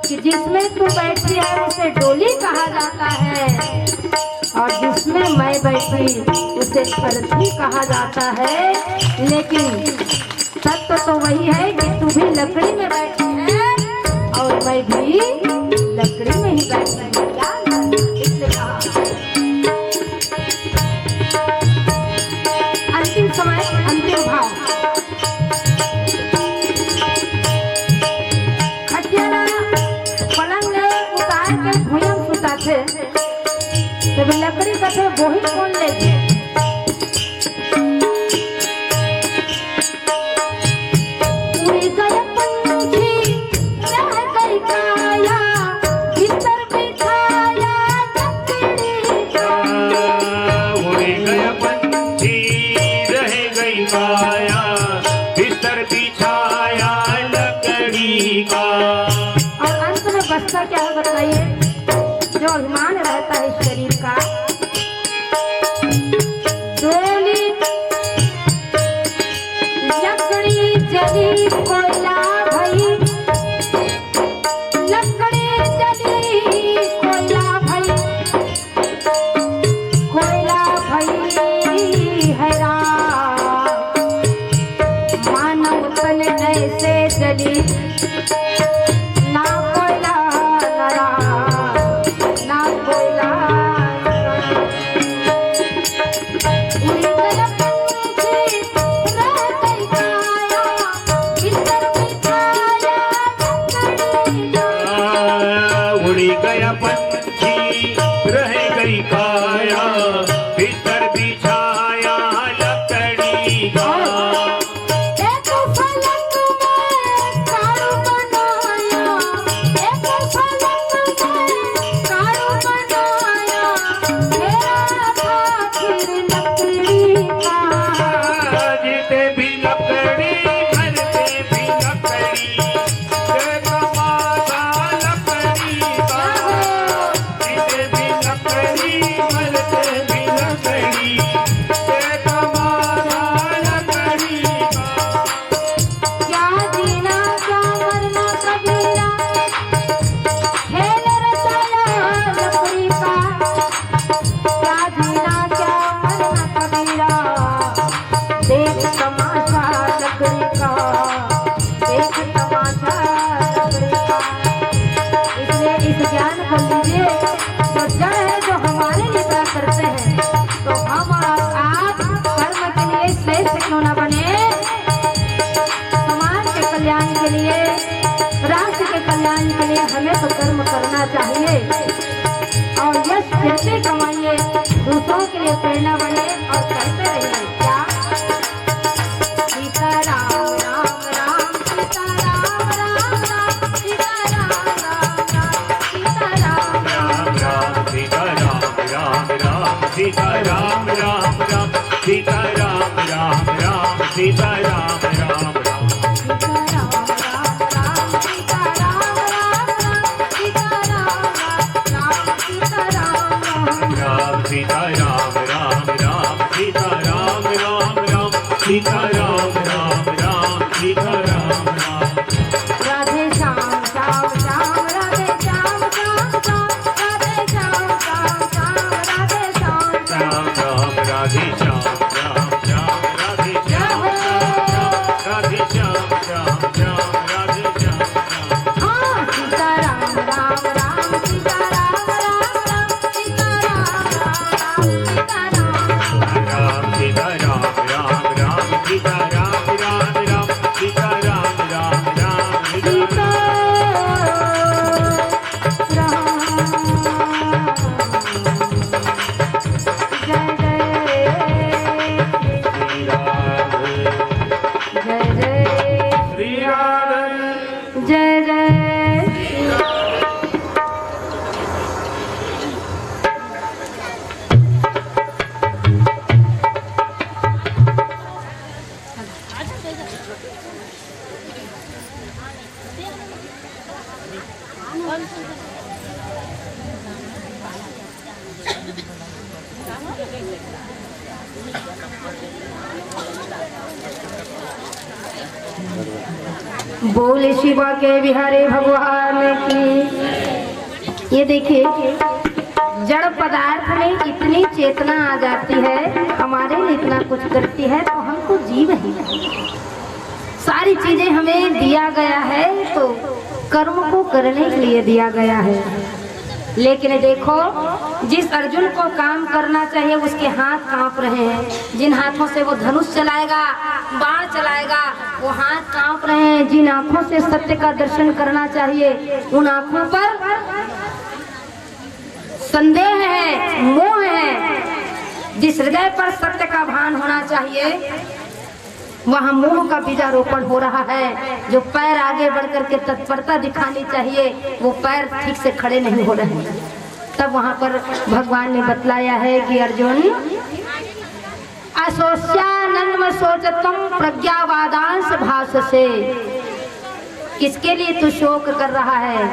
कि जिसमें तू बैठी है उसे डोली कहा जाता है, और जिसमें मैं बैठी उसे अर्थी कहा जाता है। लेकिन सत्य तो वही है कि तू भी लकड़ी में बैठी है और मैं भी लकड़ी में ही बैठी हूँ। क्या इसलिए कहा अंतिम समय, अंतिम भाव। खटियाला पलंग उतार के भुइयां सुता थे, तब लकड़ी का थे बोही कौन ले उड़ गया पंछी, रह गई काया, बिस्तर बिछाया लकड़ी का। उड़ गया पंछी, रह गई काया, बिस्तर बिछाया लकड़ी का। और अंत में बचता क्या है बताइए, जो अभिमान रहता है इस शरीर का। डोली तन ऐसे जली ना कोयला लड़ा ना कोयला उड़ी गया पंछी रह गई काया भीतर बिठाया लकड़ी का उड़ी गया पंछी रह गई काया भीतर बिछाया लकड़ी का एक फलक में कारू बनाया एक फलक में कारू बनाया मेरा आखिर लकड़ी का जीते भी लकड़ी मरते भी लकड़ी कमाता लकड़ी का जीते भी लकड़ी मरते भी लकड़ी कमाता लकड़ी का क्या जीना क्या मरना कबीरा खेल रचाया लकड़ी का क्या जीना क्या मरना कबीरा देख तमाशा लकड़ी का देख तमाशा लकड़ी का इसलिए इस ज्ञान को लीजिए जो जड़ है जो हमारे लिए इतना करते हैं तो हम और आप कर्म के लिए श्रेष्ठ क्यों न बने समाज के कल्याण के लिए राष्ट्र के कल्याण के लिए हमें तो कर्म करना चाहिए और यश फिर से कमाइए दूसरों के लिए प्रेरणा बने और करते रहिए क्या सीता राम राम राम सीता राम राम राम सीता राम राम राम सीता राम राम राम सीता राम राम राम सीता राम राम राम सीता राम राम राम सीता राम राम राम सीता राम राम राम सीता राम राम राम सीता राम राम राम सीता राम राम राम सीता राम राम राम सीता राम राम राम सीता राम राम राम सीता राम राम राधे श्याम श्याम श्याम राधे श्याम श्याम श्याम राधे श्याम श्याम श्याम राधे श्याम राम राम राधे श्याम राम राम राधे श्याम राधे श्याम राम राम राधे श्याम हाँ सीता राम राम राम सीता राम राम राम सीता राम राम राम सीता राम राम सीता राम राम राम सीता राम राम राम सीता राम राम राम सीता राम जय जय श्री राधे जय जय बोल शिवा के बिहारी भगवान की। ये देखिए जड़ पदार्थ में इतनी चेतना आ जाती है, हमारे लिए इतना कुछ करती है, तो हमको जीव ही सारी चीजें हमें दिया गया है, तो कर्म को करने के लिए दिया गया है। लेकिन देखो जिस अर्जुन को काम करना चाहिए उसके हाथ कांप रहे हैं। जिन हाथों से वो धनुष चलाएगा, बाण चलाएगा, वो हाथ कांप रहे हैं। जिन आंखों से सत्य का दर्शन करना चाहिए उन आंखों पर संदेह है, मोह है। जिस हृदय पर सत्य का भान होना चाहिए वहाँ मोह का बीजारोपण हो रहा है। जो पैर आगे बढ़कर के तत्परता दिखानी चाहिए वो पैर ठीक से खड़े नहीं हो रहे हैं। तब वहाँ पर भगवान ने बतलाया है कि अर्जुन असोस्यानन्म सोचतम प्रज्ञावादांश भाष से, किसके लिए तू शोक कर रहा है?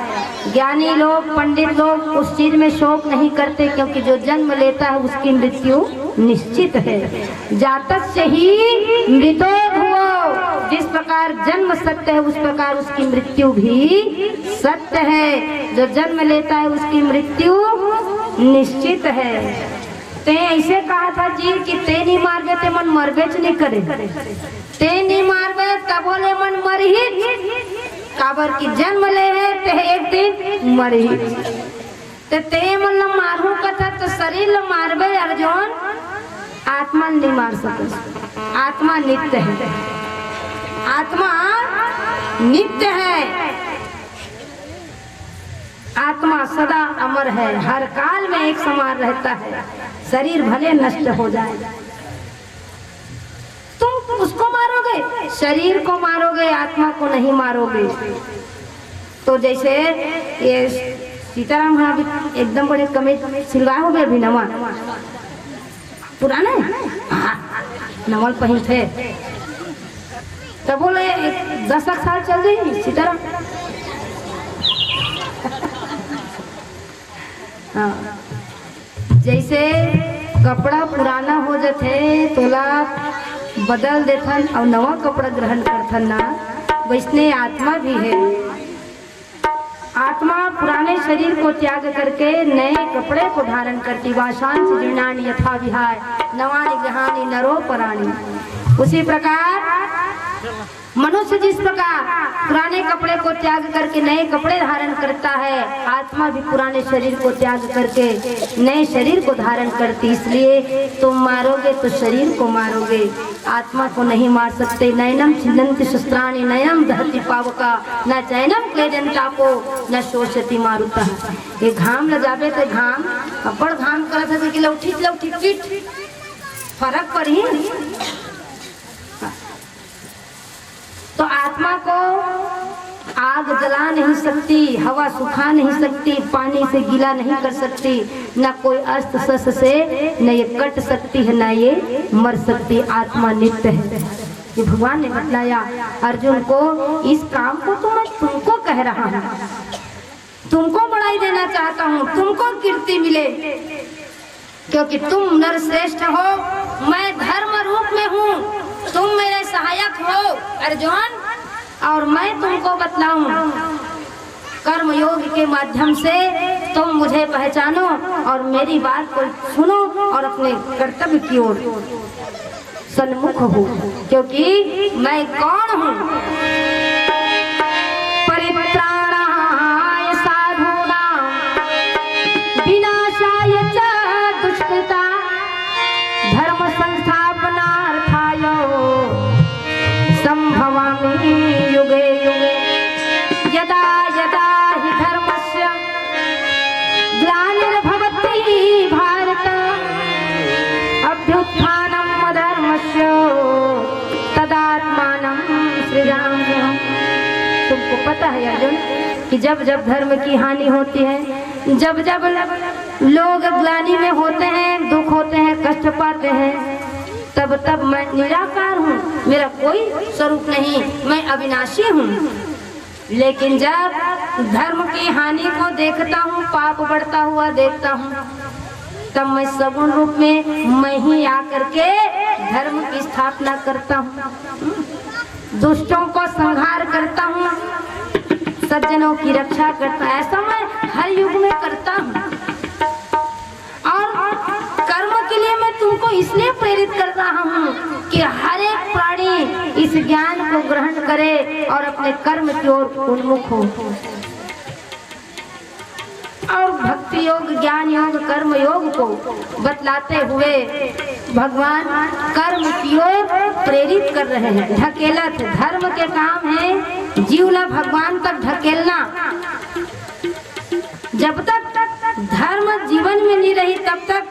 ज्ञानी लोग, पंडित लोग उस चीज में शोक नहीं करते, क्योंकि जो जन्म लेता है उसकी मृत्यु निश्चित है। जातक से ही मृतो भुवो, जिस प्रकार जन्म सत्य है उस प्रकार उसकी मृत्यु भी सत्य है। जो जन्म लेता है उसकी मृत्यु निश्चित है। ते ऐसे कहा था जी कि ते नहीं मारबे ते मन मरबे नहीं करे, ते नहीं मारबे तब तब बोले मन मरही काबर की जन्म ले है ते एक दिन मरही ते मतलब मारू कथा तो शरीर ल मारबे अर्जुन, आत्मा नहीं मार सके। आत्मा नित्य है, आत्मा नित्य है, आत्मा सदा अमर है, हर काल में एक समान रहता है। शरीर भले नष्ट हो जाए, तुम उसको मारोगे, शरीर को मारोगे, आत्मा को नहीं मारोगे। तो जैसे ये सीताराम हाँ एकदम बड़े कमेज सिलवाए हो गए अभी नवा पुराने नवल पहन थे तो बोले 10 साल चल जाएगी सीताराम। हाँ जैसे कपड़ा पुराना हो जाते तोला बदल देथन और नवा कपड़ा ग्रहण करथन ना, वैसने आत्मा भी है। आत्मा पुराने शरीर को त्याग करके नए कपड़े को धारण करती। वाशांश जीर्णानि यथा विहाय नवानि गृहाणि नरो पराणि। उसी प्रकार मनुष्य जिस प्रकार पुराने कपड़े को त्याग करके नए कपड़े धारण करता है, आत्मा भी पुराने शरीर को त्याग करके नए शरीर को धारण करती। इसलिए तुम मारोगे तो शरीर को मारोगे, आत्मा को नहीं मार सकते। नैनम छिन्दन्ति शस्त्राणि नयम दहति पावका न चैनम क्लेदन्तापो न शोषति मारुता। ये घाम ल जाबे तो घाम अब्बड़ घाम करत है कि लौठी पीठ फर्क पड़ी। तो आत्मा को आग जला नहीं सकती, हवा सुखा नहीं सकती, पानी से गीला नहीं कर सकती, न कोई अस्त्र शस्त्र से न ये कट सकती है न ये मर सकती। आत्मा नित्य है। ये भगवान ने बतलाया अर्जुन को। इस काम को तो मैं तुमको कह रहा हूँ, तुमको बढ़ाई देना चाहता हूँ, तुमको कीर्ति मिले, क्योंकि तुम नरश्रेष्ठ हो, मैं धर्म रूप में हूँ, तुम मेरे सहायक हो अर्जुन। और मैं तुमको बतलाऊं कर्म योग के माध्यम से तुम मुझे पहचानो और मेरी बात को सुनो और अपने कर्तव्य की ओर सन्मुख हो, क्योंकि मैं कौन हूँ। परित्राणाय साधूनां विनाशाय च दुष्कृता धर्म संस्थापनार्थाय संभवामि युगे युगे। यदा यदा हि धर्मस्य ग्लानिर्भवति भारत अभ्युत्थानम् अधर्मस्य तदात्मानं सृजाम्यहम्। तुमको पता है अर्जुन कि जब जब धर्म की हानि होती है, जब जब लोग ग्लानि में होते हैं, दुख होते हैं, कष्ट पाते हैं, तब तब मैं निराकार हूँ, मेरा कोई स्वरूप नहीं, मैं अविनाशी हूँ। लेकिन जब धर्म की हानि को देखता हूँ, पाप बढ़ता हुआ देखता हूँ, तब मैं सगुण रूप में मैं ही आकर के धर्म की स्थापना करता हूँ, दुष्टों को संहार करता हूँ, सज्जनों की रक्षा करता। ऐसा मैं हर युग में करता हूँ। और कर्म के लिए मैं तुमको इसलिए प्रेरित कर रहा हूँ कि हर एक प्राणी इस ज्ञान को ग्रहण करे और अपने कर्म की ओर उन्मुख हो। और भक्ति योग, ज्ञान योग, कर्म योग को बतलाते हुए भगवान कर्म की ओर प्रेरित कर रहे हैं, ढकेला थे। धर्म के काम है जीवला भगवान तक ढकेलना। जब तक धर्म जीवन में नहीं रही तब तक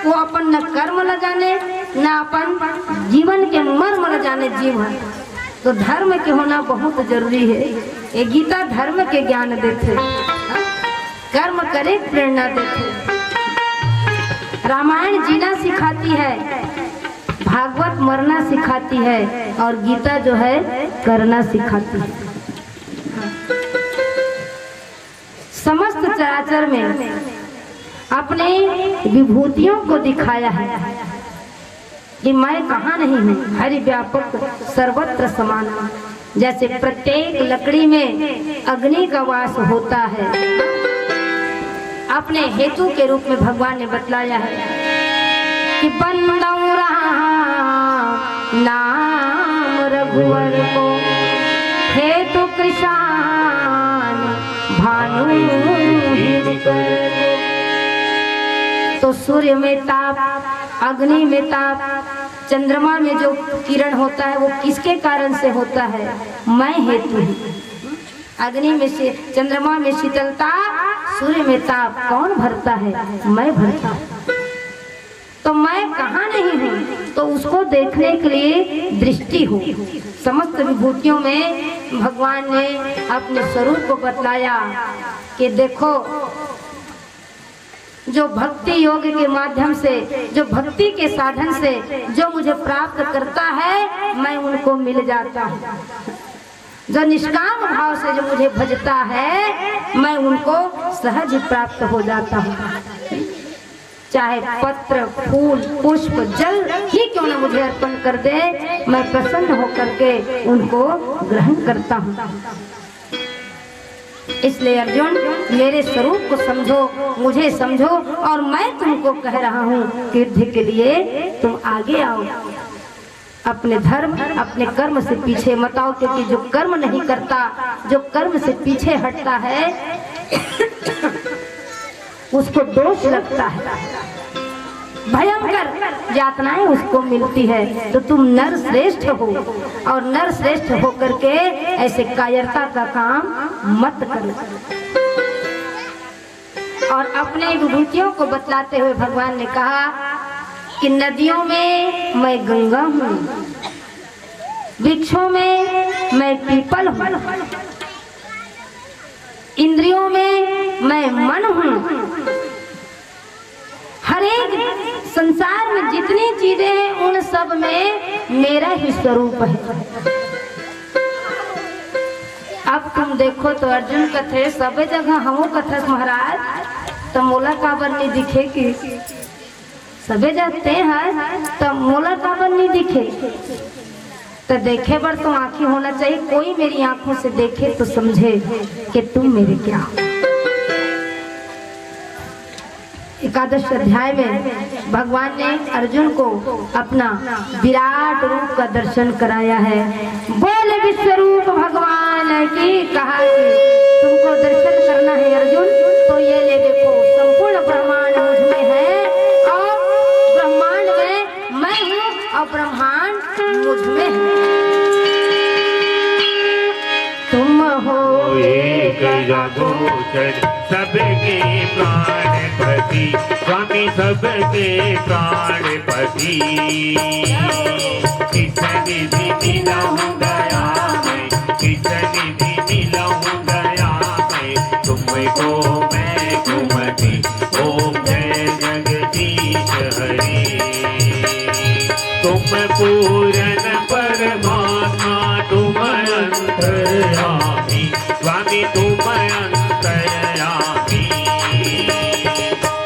वो अपन न कर्म ल जाने न अपन जीवन के मर्म ल जाने जीव है। तो धर्म के होना बहुत जरूरी है। ये गीता धर्म के ज्ञान देते, कर्म करे प्रेरणा देते। रामायण जीना सिखाती है, भागवत मरना सिखाती है और गीता जो है करना सिखाती है। समस्त चराचर में अपने विभूतियों को दिखाया है कि मैं कहाँ नहीं हूँ, हरि व्यापक सर्वत्र समान। जैसे प्रत्येक लकड़ी में अग्नि का वास होता है, अपने हेतु के रूप में भगवान ने बतलाया है कि बंदौ राम नाम रघुवर को हिम कर। तो सूर्य में ताप, अग्नि में ताप, चंद्रमा में जो किरण होता है वो किसके कारण से होता है? मैं हेतु हूँ। अग्नि में से, चंद्रमा में शीतलता, सूर्य में ताप कौन भरता है? मैं भरता हूँ। तो मैं कहाँ नहीं हूँ? तो उसको देखने के लिए दृष्टि हो। समस्त विभूतियों में भगवान ने अपने स्वरूप को बतलाया कि देखो, जो भक्ति योग के माध्यम से, जो भक्ति के साधन से जो मुझे प्राप्त करता है, मैं उनको मिल जाता हूँ। जो निष्काम भाव से जो मुझे भजता है, मैं उनको सहज प्राप्त हो जाता हूँ। चाहे पत्र, फूल, पुष्प, जल ही क्यों न मुझे अर्पण कर दे, मैं प्रसन्न होकर के उनको ग्रहण करता हूँ। इसलिए अर्जुन, मेरे स्वरूप को समझो, मुझे समझो, और मैं तुमको कह रहा हूँ कि युद्ध के लिए तुम आगे आओ। अपने धर्म, अपने कर्म से पीछे मत आओ, क्योंकि जो कर्म नहीं करता, जो कर्म से पीछे हटता है उसको दोष लगता है, भयंकर यातनाएं उसको मिलती है। तो तुम नर श्रेष्ठ हो, और नर श्रेष्ठ होकर के ऐसे कायरता का काम मत करो। और अपने विभूतियों को बतलाते हुए भगवान ने कहा कि नदियों में मैं गंगा हूँ, वृक्षों में मैं पीपल हूँ, इंद्रियों में मैं मन हूँ। हर एक संसार में जितनी चीजें हैं उन सब में मेरा ही स्वरूप है। अब तुम देखो तो अर्जुन कथे सब जगह हमो कथस महाराज, तो मोला काबर नहीं दिखेगी? सबे जाते हैं तो मोला काबर नहीं दिखे? तो देखे बर तो आंखें होना चाहिए, कोई मेरी आंखों से देखे तो समझे कि तुम मेरे क्या हो। एकादश अध्याय में भगवान ने अर्जुन को अपना विराट रूप का दर्शन कराया है। बोले विश्वरूप भगवान की, कहा कि तुमको दर्शन करना है अर्जुन, तो ये ले देखो, संपूर्ण ब्रह्मांड मुझ में है, और ब्रह्मांड में मैं हूँ, और ब्रह्मांड मुझ में है। तुम हो एक जगोचर सबके प्राणपति, स्वामी सबके प्राणपति। किसने भी मिलाऊं गया मैं, किसने भी मिलाऊं गया मैं, तुमको मैं कुमति। ओम जय जगदीश हरि। तुम पूर्ण परमात्मा, तुम अंतर्यामी, स्वामी तुम अंतर्यामी।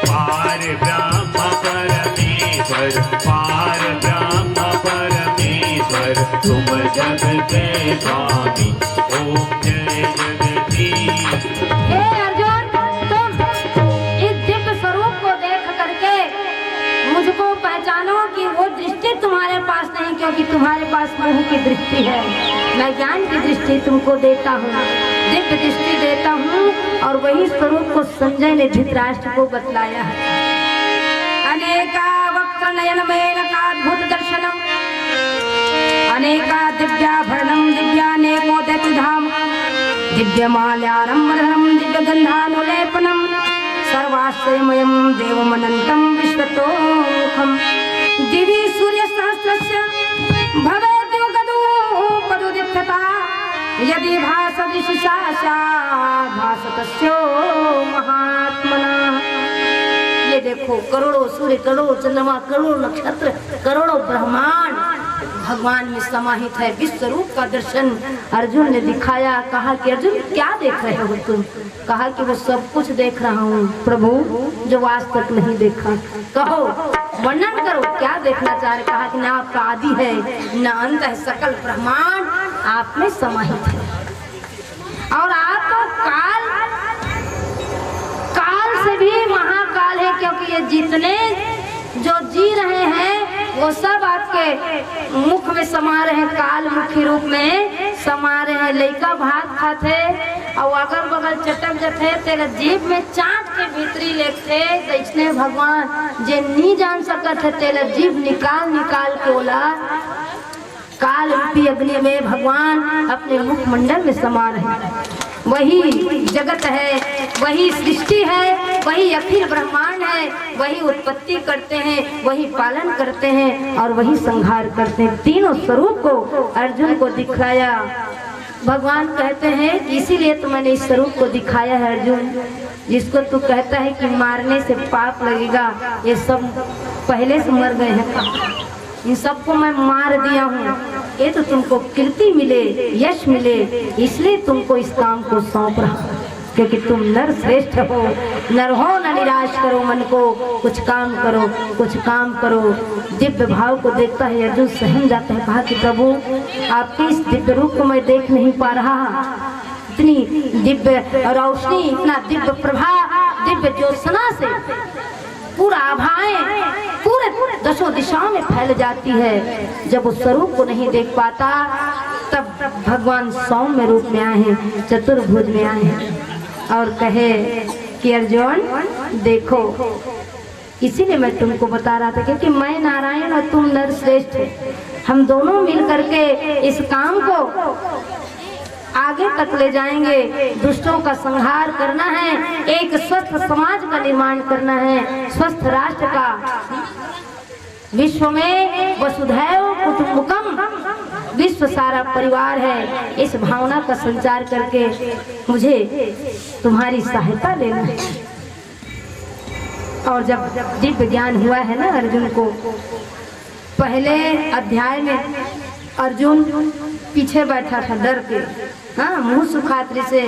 पार ब्रह्म परमेश्वर, पार ब्रह्म परमेश्वर, तुम जग के स्वामी। ओम जय जगदीश। हे अर्जुन, तुम इस दिव्य स्वरूप को देख करके मुझको पहचानो कि वो दृष्टि तुम्हारे पास नहीं, क्योंकि तुम्हारे पास मोह की दृष्टि है। मैं ज्ञान की दृष्टि तुमको देता हूँ, दिव्य दृष्टि देता हूँ। और वही स्वरूप को संजय ने धृतराष्ट्र को बतलाया है। अनेका वक्त्र नयन मेनकाद्भुत दर्शनम, अनेका दिव्याभरणम दिव्यानेको दत्तधाम, दिव्यमाल्यारम्भधरम दिव्यगन्धानुलेपनम, सर्वाश्रयमयं देवमनन्तं विश्वतोमुखं। दिवि सूर्यसहस्रस्य भवेद्युगदुपदुदीप्यता, यदि भासदृशि सा भासतस्यो महात्मना। ये देखो, करोड़ों सूर्य, करोड़ों चंद्रमा, करोड़ों नक्षत्र, करोड़ों ब्रह्मांड भगवान में समाहित है। विश्व रूप का दर्शन अर्जुन ने दिखाया। कहा कि अर्जुन क्या देख रहे हो तुम? कहा कि वो सब कुछ देख रहा हूँ प्रभु, जो आज तक नहीं देखा। कहो, वर्णन करो, क्या देखना चाह रहे? कहा कि ना आपका आदि है, न अंत है, सकल ब्रह्मांड आप में समाहित है। और आप तो काल से भी महाकाल है, क्योंकि ये जितने जो जी रहे हैं वो सब आपके मुख में समा रहे हैं, काल मुखी रूप में समा रहे हैं। लइका भात खाते और अगल बगल चटक जथे तेरे जीभ में चाट के भीतरी लेते तो इसने भगवान जे नहीं जान सकत है तेरे जीभ निकाल निकाल के बोला काल रूपी अग्नि में भगवान अपने मुखमंडल में समा रहे। वही जगत है, वही सृष्टि है, वही अखिल ब्रह्मांड है, वही उत्पत्ति करते हैं, वही पालन करते हैं और वही संहार करते हैं। तीनों स्वरूप को अर्जुन को दिखाया। भगवान कहते हैं इसीलिए तो मैंने इस स्वरूप को दिखाया है अर्जुन। जिसको तू कहता है कि मारने से पाप लगेगा, ये सब पहले से मर गए हैं, इन सबको मैं मार दिया हूँ। ये तो तुमको कीर्ति मिले, यश मिले, इसलिए तुमको इस काम को सौंप रहा, क्योंकि तुम नर श्रेष्ठ हो। नर हो न निराश करो मन को, कुछ काम करो, कुछ काम करो। दिव्य भाव को देखता है अर्जुन सहम जाता है। कहा कि प्रभु आपके इस दिव्य रूप को मैं देख नहीं पा रहा, इतनी दिव्य रोशनी, इतना दिव्य प्रभा, दिव्य ज्योत्सना से पूरा आभाएं पूरे दसों दिशाओं में फैल जाती है। जब उस स्वरूप को नहीं देख पाता तब भगवान सौम्य रूप में आए हैं, चतुर्भुज में आए हैं और कहे कि अर्जुन देखो, इसीलिए मैं तुमको बता रहा था क्योंकि मैं नारायण और तुम नर श्रेष्ठ, हम दोनों मिल करके इस काम को आगे तक ले जाएंगे। दुष्टों का संहार करना है, एक स्वस्थ समाज का निर्माण करना है, स्वस्थ राष्ट्र का। विश्व में वसुधैव कुटुंबकम, विश्व सारा परिवार है। इस भावना का संचार करके मुझे तुम्हारी सहायता लेना है। और जब दिव्य ज्ञान हुआ है ना अर्जुन को, पहले अध्याय में अर्जुन पीछे बैठा था डर के, हाँ, मुंह सुखात रही से,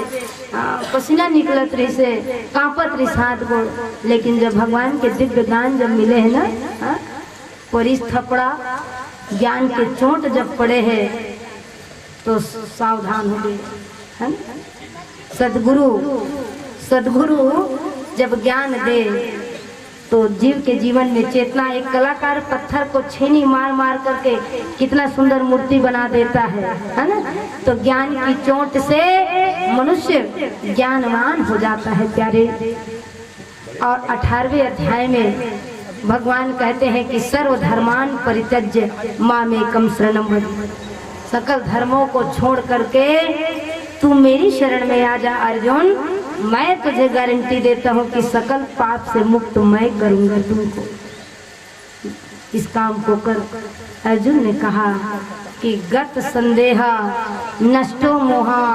पसीना निकलत रही से, कांपत रही हाथ को। लेकिन जब भगवान के दिव्य ज्ञान जब मिले हैं ना, हाँ, परिस थपड़ा ज्ञान के चोट जब पड़े हैं तो सावधान हो गए, है ना। सदगुरु जब ज्ञान दे तो जीव के जीवन में चेतना, एक कलाकार पत्थर को छेनी मार मार करके कितना सुंदर मूर्ति बना देता है ना। तो ज्ञान की चोट से मनुष्य ज्ञानवान हो जाता है प्यारे। और 18वें अध्याय में भगवान कहते हैं कि सर्वधर्मान परित्यज्य मामेकं शरणं व्रज, सकल धर्मों को छोड़ करके तू मेरी शरण में आ जा अर्जुन। मैं तुझे गारंटी देता हूँ कि सकल पाप से मुक्त मैं करूँगा तुमको, इस काम को कर। अर्जुन ने कहा कि गत संदेह नष्टो मोहा,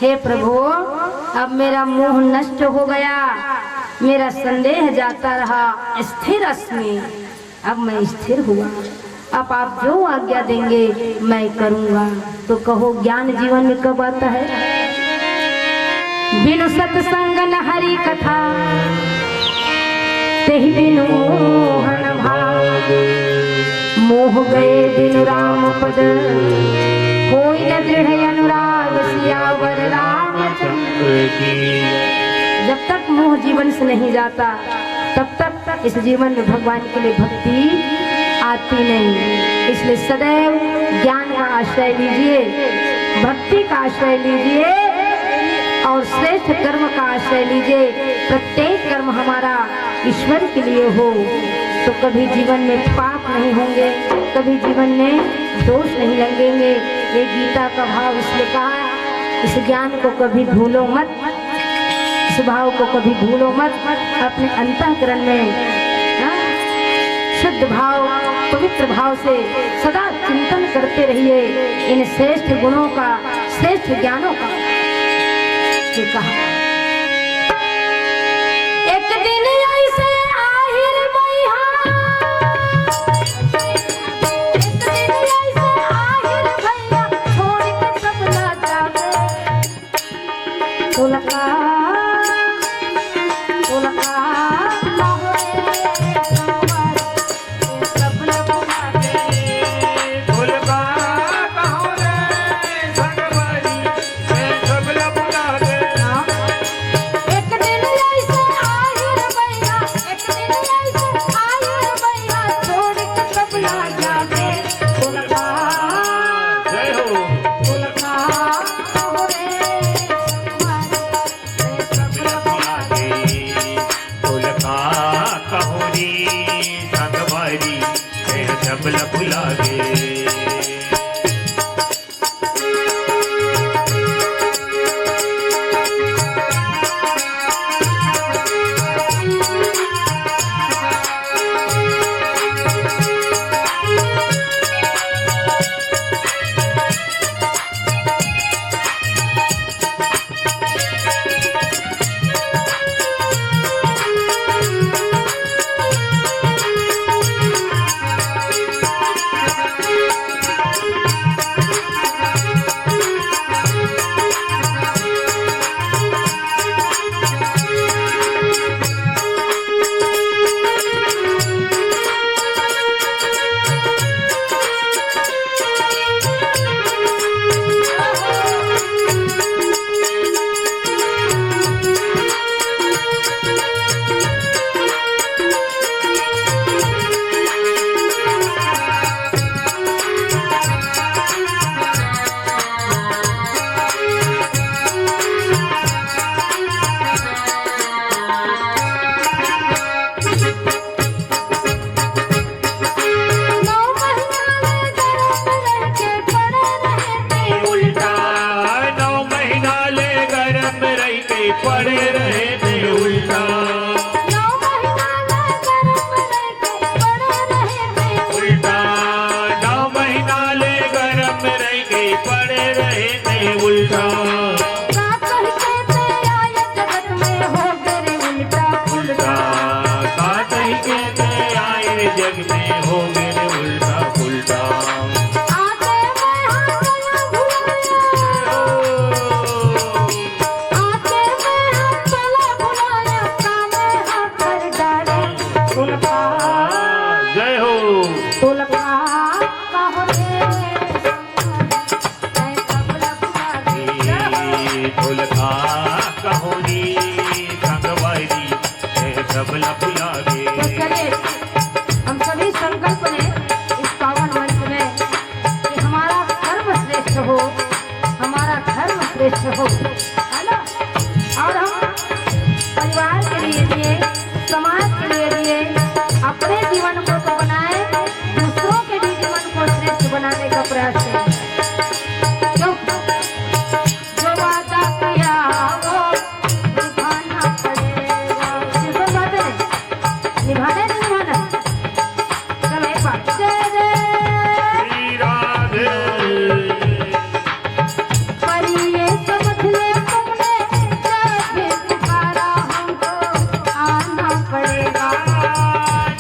हे प्रभु अब मेरा मोह नष्ट हो गया, मेरा संदेह जाता रहा, स्थिर अस्मि, अब मैं स्थिर हुआ। अब आप जो आज्ञा देंगे मैं करूँगा। तो कहो ज्ञान जीवन में कब आता है? बिनु सत्संग न हरि कथा, तेहि बिनु मोहन भाव, मोह गए बिनु राम पद, होई न दृढ़ अनुराग सियावर रामचंद्र की। जब तक मोह जीवन से नहीं जाता तब तक इस जीवन में भगवान के लिए भक्ति आती नहीं। इसलिए सदैव ज्ञान का आश्रय लीजिए, भक्ति का आश्रय लीजिए और श्रेष्ठ कर्म का आश्रय लीजिए। प्रत्येक कर्म हमारा ईश्वर के लिए हो तो कभी जीवन में पाप नहीं होंगे, कभी जीवन में दोष नहीं लगेंगे। ये गीता का भाव इसलिए कहा, इस ज्ञान को कभी भूलो मत, इस भाव को कभी भूलो मत। अपने अंतःकरण में शुद्ध भाव, पवित्र भाव से सदा चिंतन करते रहिए इन श्रेष्ठ गुणों का, श्रेष्ठ ज्ञानों का। कहा एक दिन ऐसे आहिर मैया, एक दिन ऐसे आहिर भैया, छोड़ के सब ना जावे, तुलका पड़े रहे थे उल्टा। 9 महीना ले गर्भ रह के पड़े रहे थे उल्टा 9 महीना ले गर्भ में रह के पड़े रहे थे उल्टा। का कहते थे आए जगत में हो गए उल्टा उल्टा। का कहते थे आए जग में हो गए उल्टा उल्टा। आते में हाथ गला भुलाया, आते में हाथ गला भुलाया, काने हाथ कर डाले तुलका जय हो। तुलका कहो रे मैं सब लपटा दिया। ढोलका कहोनी संगवारी सब लपुला तो गे। चलिए हम सभी संकल्प लें इस पावन मंच में कि हमारा धर्म श्रेष्ठ हो, हमारा धर्म श्रेष्ठ हो, है ना। और हम परिवार के लिए समाज के लिए अपने जीवन को तो बनाए, दूसरों के भी जीवन को श्रेष्ठ बनाने का प्रयास करें। जो वादा किया वो निभाना पड़ेगा। सिर्फ बातें नहीं, निभाने नहीं निभाना। चलो एक बात जय जय श्री राधे पर ये समझ ले तुमने जब भी पुकारा हमको आना पड़ेगा।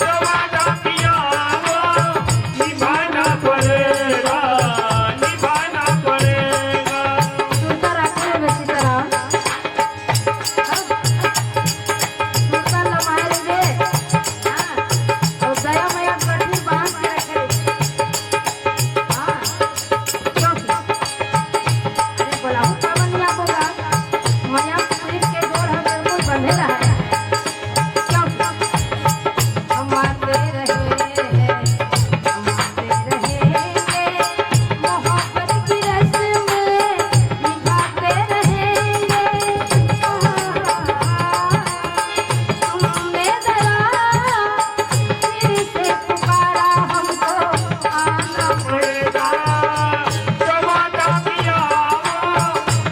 जो वादा किया वो निभाना पड़ेगा निभाना पड़ेगा। सुनता रखे बेसी तरह सुनता लमाए रे। हाँ और दया मैया गठरी बांध के रखे। हाँ क्यों अरे बोलाऊ पावनिया होगा मैया पुलिस के डोर हम बिल्कुल बंधे रहा है। क्यों हम आते रहे हैं, हम आते रहेंगे, मोहब्बत की रस्म निभाते रहेंगे। तुमने जरा फिर से पुकारा हमको आना पड़ेगा। जो वादा किया वो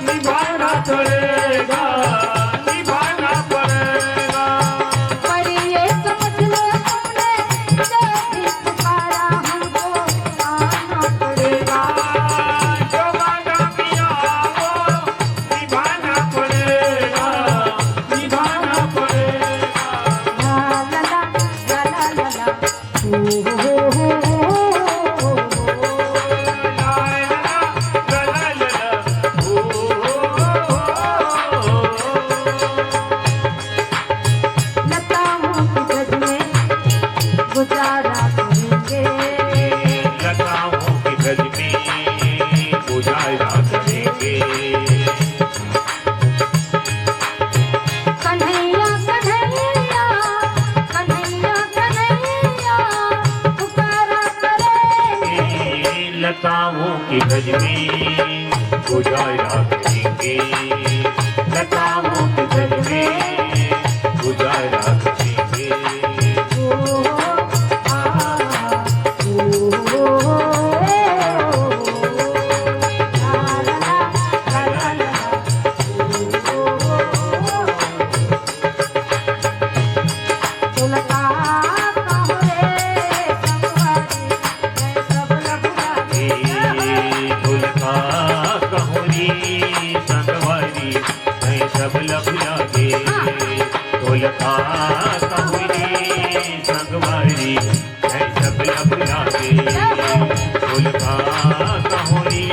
निभाना पड़ेगा निभाना पड़ेगा। पर ये समझ लो तुमने जब भी पुकारा हमको आना पड़ेगा। जो वादा किया वो निभाना पड़ेगा निभाना पड़ेगा। ला ला ला ला ला ला ला हो लताओं की गज में गुजारा करेंगे। लताओं की गज में गुजारा करेंगे। कन्हैया कन्हैया कन्हैया कन्हैया पुकारा करेंगे। लताओं की गज में गुजारा करेंगे। लताओं की गज में गुजारा करेंगे। ओ आ ओ ला ला ला ला ला तुलका कहो रे संगवारी मैं सब लपटा दिया। ढोलका कहोनी संगवारी मैं सब लपुला गे। ढोलका कहोनी संगवारी मैं सब लपुला गे। ढोलका कहोनी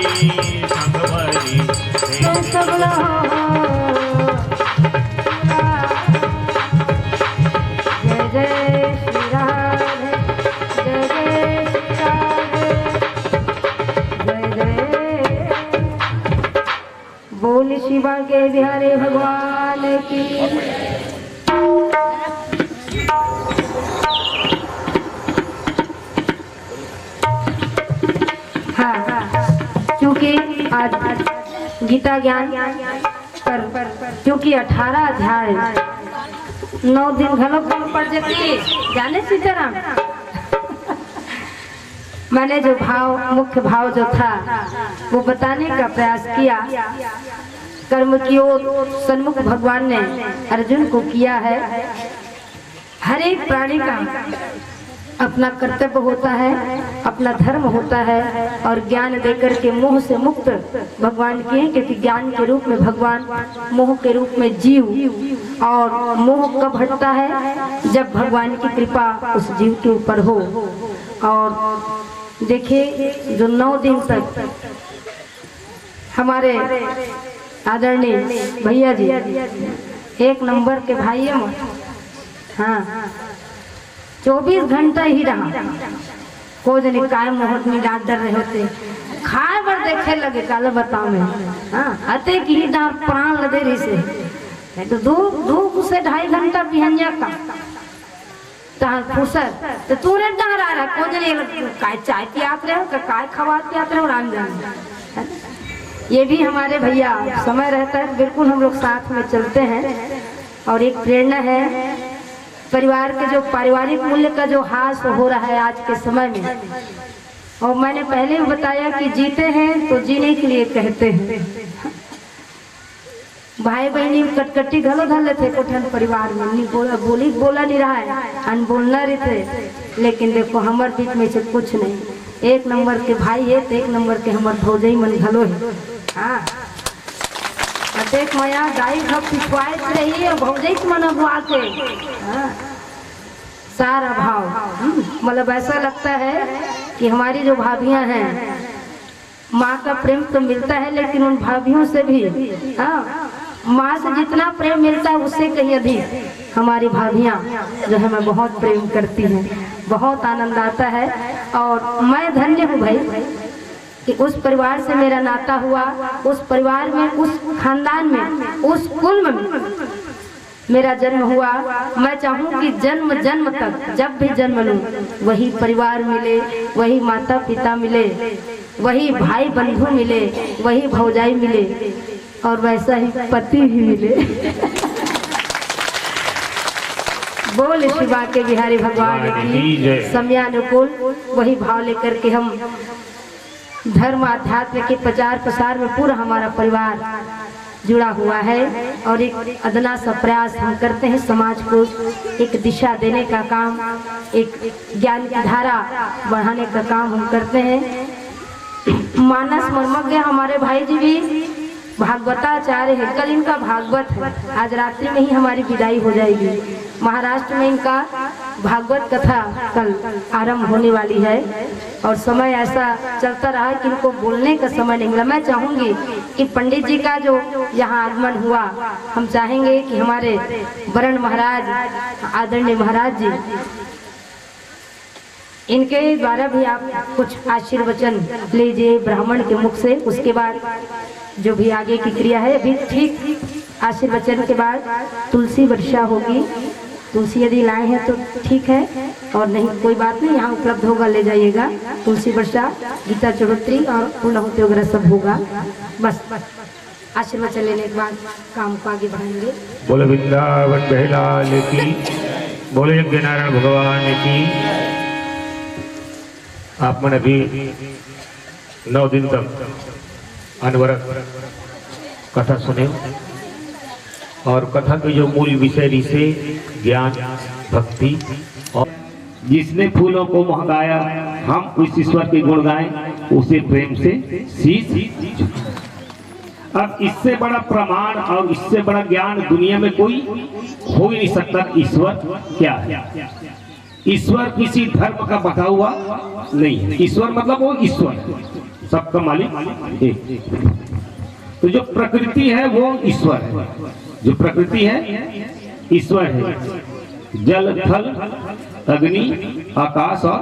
संगवारी मैं सब जय जय श्री राधे जय जय श्री राधे जय जय बोल शिवा के बिहारी भगवान की। हाँ क्योंकि आज गीता ज्ञान पर क्योंकि 18 अध्याय 9 दिन घलो कम पड़ जाती जाने सीताराम। मैंने जो भाव मुख्य भाव जो था वो बताने का प्रयास किया कर्म की ओर सन्मुख भगवान ने अर्जुन को किया है। हर एक प्राणी का अपना कर्तव्य होता है, अपना धर्म होता है, और ज्ञान देकर के मोह से मुक्त भगवान किए, क्योंकि ज्ञान के रूप में भगवान, मोह के रूप में जीव। और मोह कब हटता है? जब भगवान की कृपा उस जीव के ऊपर हो। और देखिए, जो 9 दिन तक हमारे आदरणीय भैया जी, एक नंबर के भाई है, हाँ, 24 घंटा ही रहा। को जनी काय मोहट में डांट डर रहे होते, खाए बर देखे लगे काले बताओ में, हाँ, अते की ही डांट प्राण लदे रही से, नहीं तो दो से 2.5 घंटा बिहनिया का तहां फुसर तो तूने डांट रहा, को जनी काय चाय पियात रहे हो, काय खवात पियात रहे हो, राम जान। ये भी हमारे भैया, समय रहता है बिल्कुल हम लोग साथ में चलते हैं। और एक प्रेरणा है परिवार के, जो पारिवारिक मूल्य का जो ह्रास हो रहा है आज के समय में। और मैंने पहले भी बताया कि जीते हैं तो जीने के लिए कहते हैं। भाई बहनी कटकटी घलो धर लेते कोठन परिवार में, नहीं बोला नहीं रहा है, अनबोलना रही थे। लेकिन देखो हमारे बीच में से कुछ नहीं, एक नंबर के भाई है तो एक नंबर के हमारे भौजई मन घलो है। हाँ, देख माया गाय घर पिछवाए रही है, भौजई मन बुआ के, हाँ, सारा भाव। मतलब ऐसा लगता है कि हमारी जो भाभियां हैं, माँ का प्रेम तो मिलता है, लेकिन उन भाभियों से भी, हाँ, माँ से जितना प्रेम मिलता है उससे कहीं अधिक हमारी भाभियां जो है मैं बहुत प्रेम करती हैं। बहुत आनंद आता है। और मैं धन्य हूँ भाई कि उस परिवार से मेरा नाता हुआ, उस परिवार में, उस खानदान में, उस कुल में मेरा जन्म हुआ। मैं चाहूँ कि जन्म जन्म तक जब भी जन्म लूँ वही परिवार मिले, वही माता पिता मिले, वही भाई बंधु मिले, वही भौजाई मिले, और वैसा ही पति ही मिले। बोल शिवा के बिहारी भगवान की समयानुकूल वही भाव लेकर के हम धर्म आध्यात्म के प्रचार प्रसार में पूरा हमारा परिवार जुड़ा हुआ है। और एक अदना सा प्रयास हम करते हैं, समाज को एक दिशा देने का काम, एक ज्ञान की धारा बढ़ाने का काम हम करते हैं। मानस मर्मज्ञ हमारे भाई जी भी भागवताचार्य है, कल इनका भागवत है, आज रात्रि में ही हमारी विदाई हो जाएगी। महाराष्ट्र में इनका भागवत कथा कल आरंभ होने वाली है। और समय ऐसा चलता रहा कि इनको बोलने का समय नहीं मिला। मैं चाहूंगी कि पंडित जी का जो यहाँ आगमन हुआ, हम चाहेंगे कि हमारे वरण महाराज, आदरणीय महाराज जी, इनके द्वारा भी आप कुछ आशीर्वचन लीजिए ब्राह्मण के मुख से। उसके बाद जो भी आगे की क्रिया है, अभी ठीक आशीर्वचन के बाद तुलसी वर्षा होगी। तुलसी यदि लाए हैं तो ठीक है, और नहीं कोई बात नहीं, यहाँ उपलब्ध होगा, ले जाइएगा। तुलसी वर्षा, गीता चढ़ोतरी और पूर्णाहुति वगैरह सब होगा। बस आशीर्वचन लेने के बाद काम को आगे बढ़ाएंगे। बोले वृंदावन बहलाल की, बोले यज्ञ नारायण भगवान की। आप मन अभी 9 दिन तक अनवरत कथा सुने, और कथा के जो मूल विषय रिसे ज्ञान, भक्ति, और जिसने फूलों को महकाया हम उस ईश्वर के गुण गाएं, उसे प्रेम से शीश। अब इससे बड़ा प्रमाण और इससे बड़ा ज्ञान दुनिया में कोई हो ही नहीं सकता। ईश्वर क्या है? ईश्वर किसी धर्म का बता हुआ नहीं है। ईश्वर मतलब वो ईश्वर, सबका मालिक एक। तो जो प्रकृति है वो ईश्वर है, जो प्रकृति है ईश्वर है। जल, थल, अग्नि, आकाश और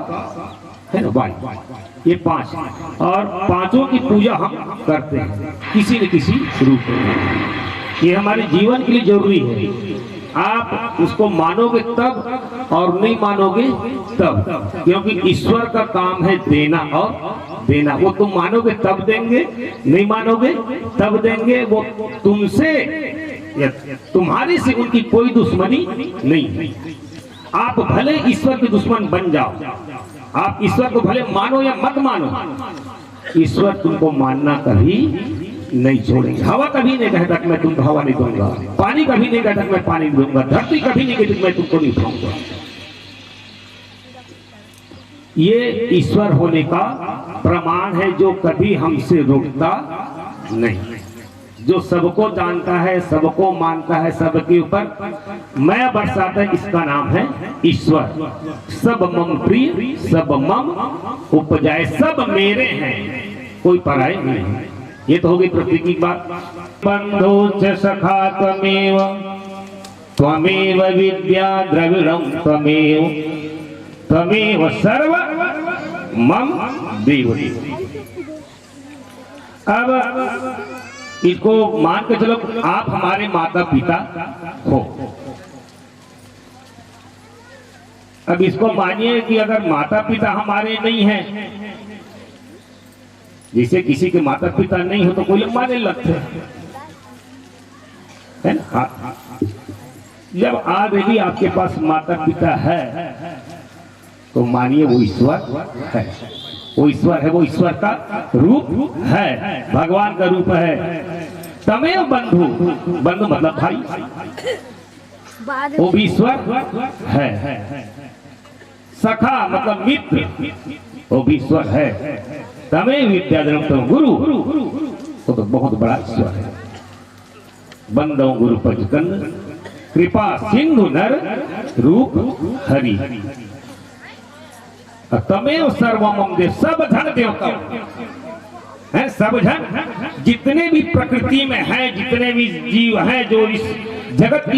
है ना वायु, ये 5, और 5 की पूजा हम करते हैं किसी न किसी रूप में। ये हमारे जीवन के लिए जरूरी है। आप उसको मानोगे तब और नहीं मानोगे तब, क्योंकि ईश्वर का काम है देना और देना। वो तुम मानोगे तब देंगे, नहीं मानोगे तब देंगे। वो तुमसे, तुम्हारे से उनकी कोई दुश्मनी नहीं है। आप भले ईश्वर के दुश्मन बन जाओ, आप ईश्वर को भले मानो या मत मानो, ईश्वर तुमको मानना कभी नहीं छोड़ेंगे। हवा कभी नहीं कहता कि मैं तुमको हवा नहीं दूंगा, पानी कभी नहीं कहता कि मैं पानी नहीं दूंगा, धरती कभी नहीं कहती मैं तुमको नहीं उठाऊंगा। ये ईश्वर होने का प्रमाण है जो कभी हमसे रुकता नहीं, जो सबको जानता है, सबको मानता है, सबके ऊपर मैं बरसाता है, इसका नाम है ईश्वर। सब मम प्रिय सब मम उपजाए, सब मेरे हैं, कोई पराये नहीं है। ये तो हो गई प्रतीक की बात। बंधु च सखा त्वमेव त्वमेव विद्या द्रविणं त्वमेव त्वमेव सर्व मम देव। अब इसको मान के चलो आप हमारे माता पिता हो। अब इसको मानिए कि अगर माता पिता हमारे नहीं हैं, जैसे किसी के माता पिता नहीं हो तो कोई लोग मानने लगते है ना। हाँ। जब ऑलरेडी आपके पास माता पिता है तो मानिए वो ईश्वर है, वो ईश्वर है, वो ईश्वर का रूप है, भगवान का रूप है। तमेव बंधु, बंधु मतलब भाई, वो भी ईश्वर है। सखा मतलब मित्र, वो भी ईश्वर है। तमेव विद्याधरम तो गुरु, वो तो बहुत बड़ा ईश्वर है। बंदो गुरु पचकंद कृपा सिंधु नर रूप हरि। तमेव सर्वमम देव, सब धन देवता है, सब जन जितने भी प्रकृति में हैं, जितने भी जीव हैं जो इस जगत की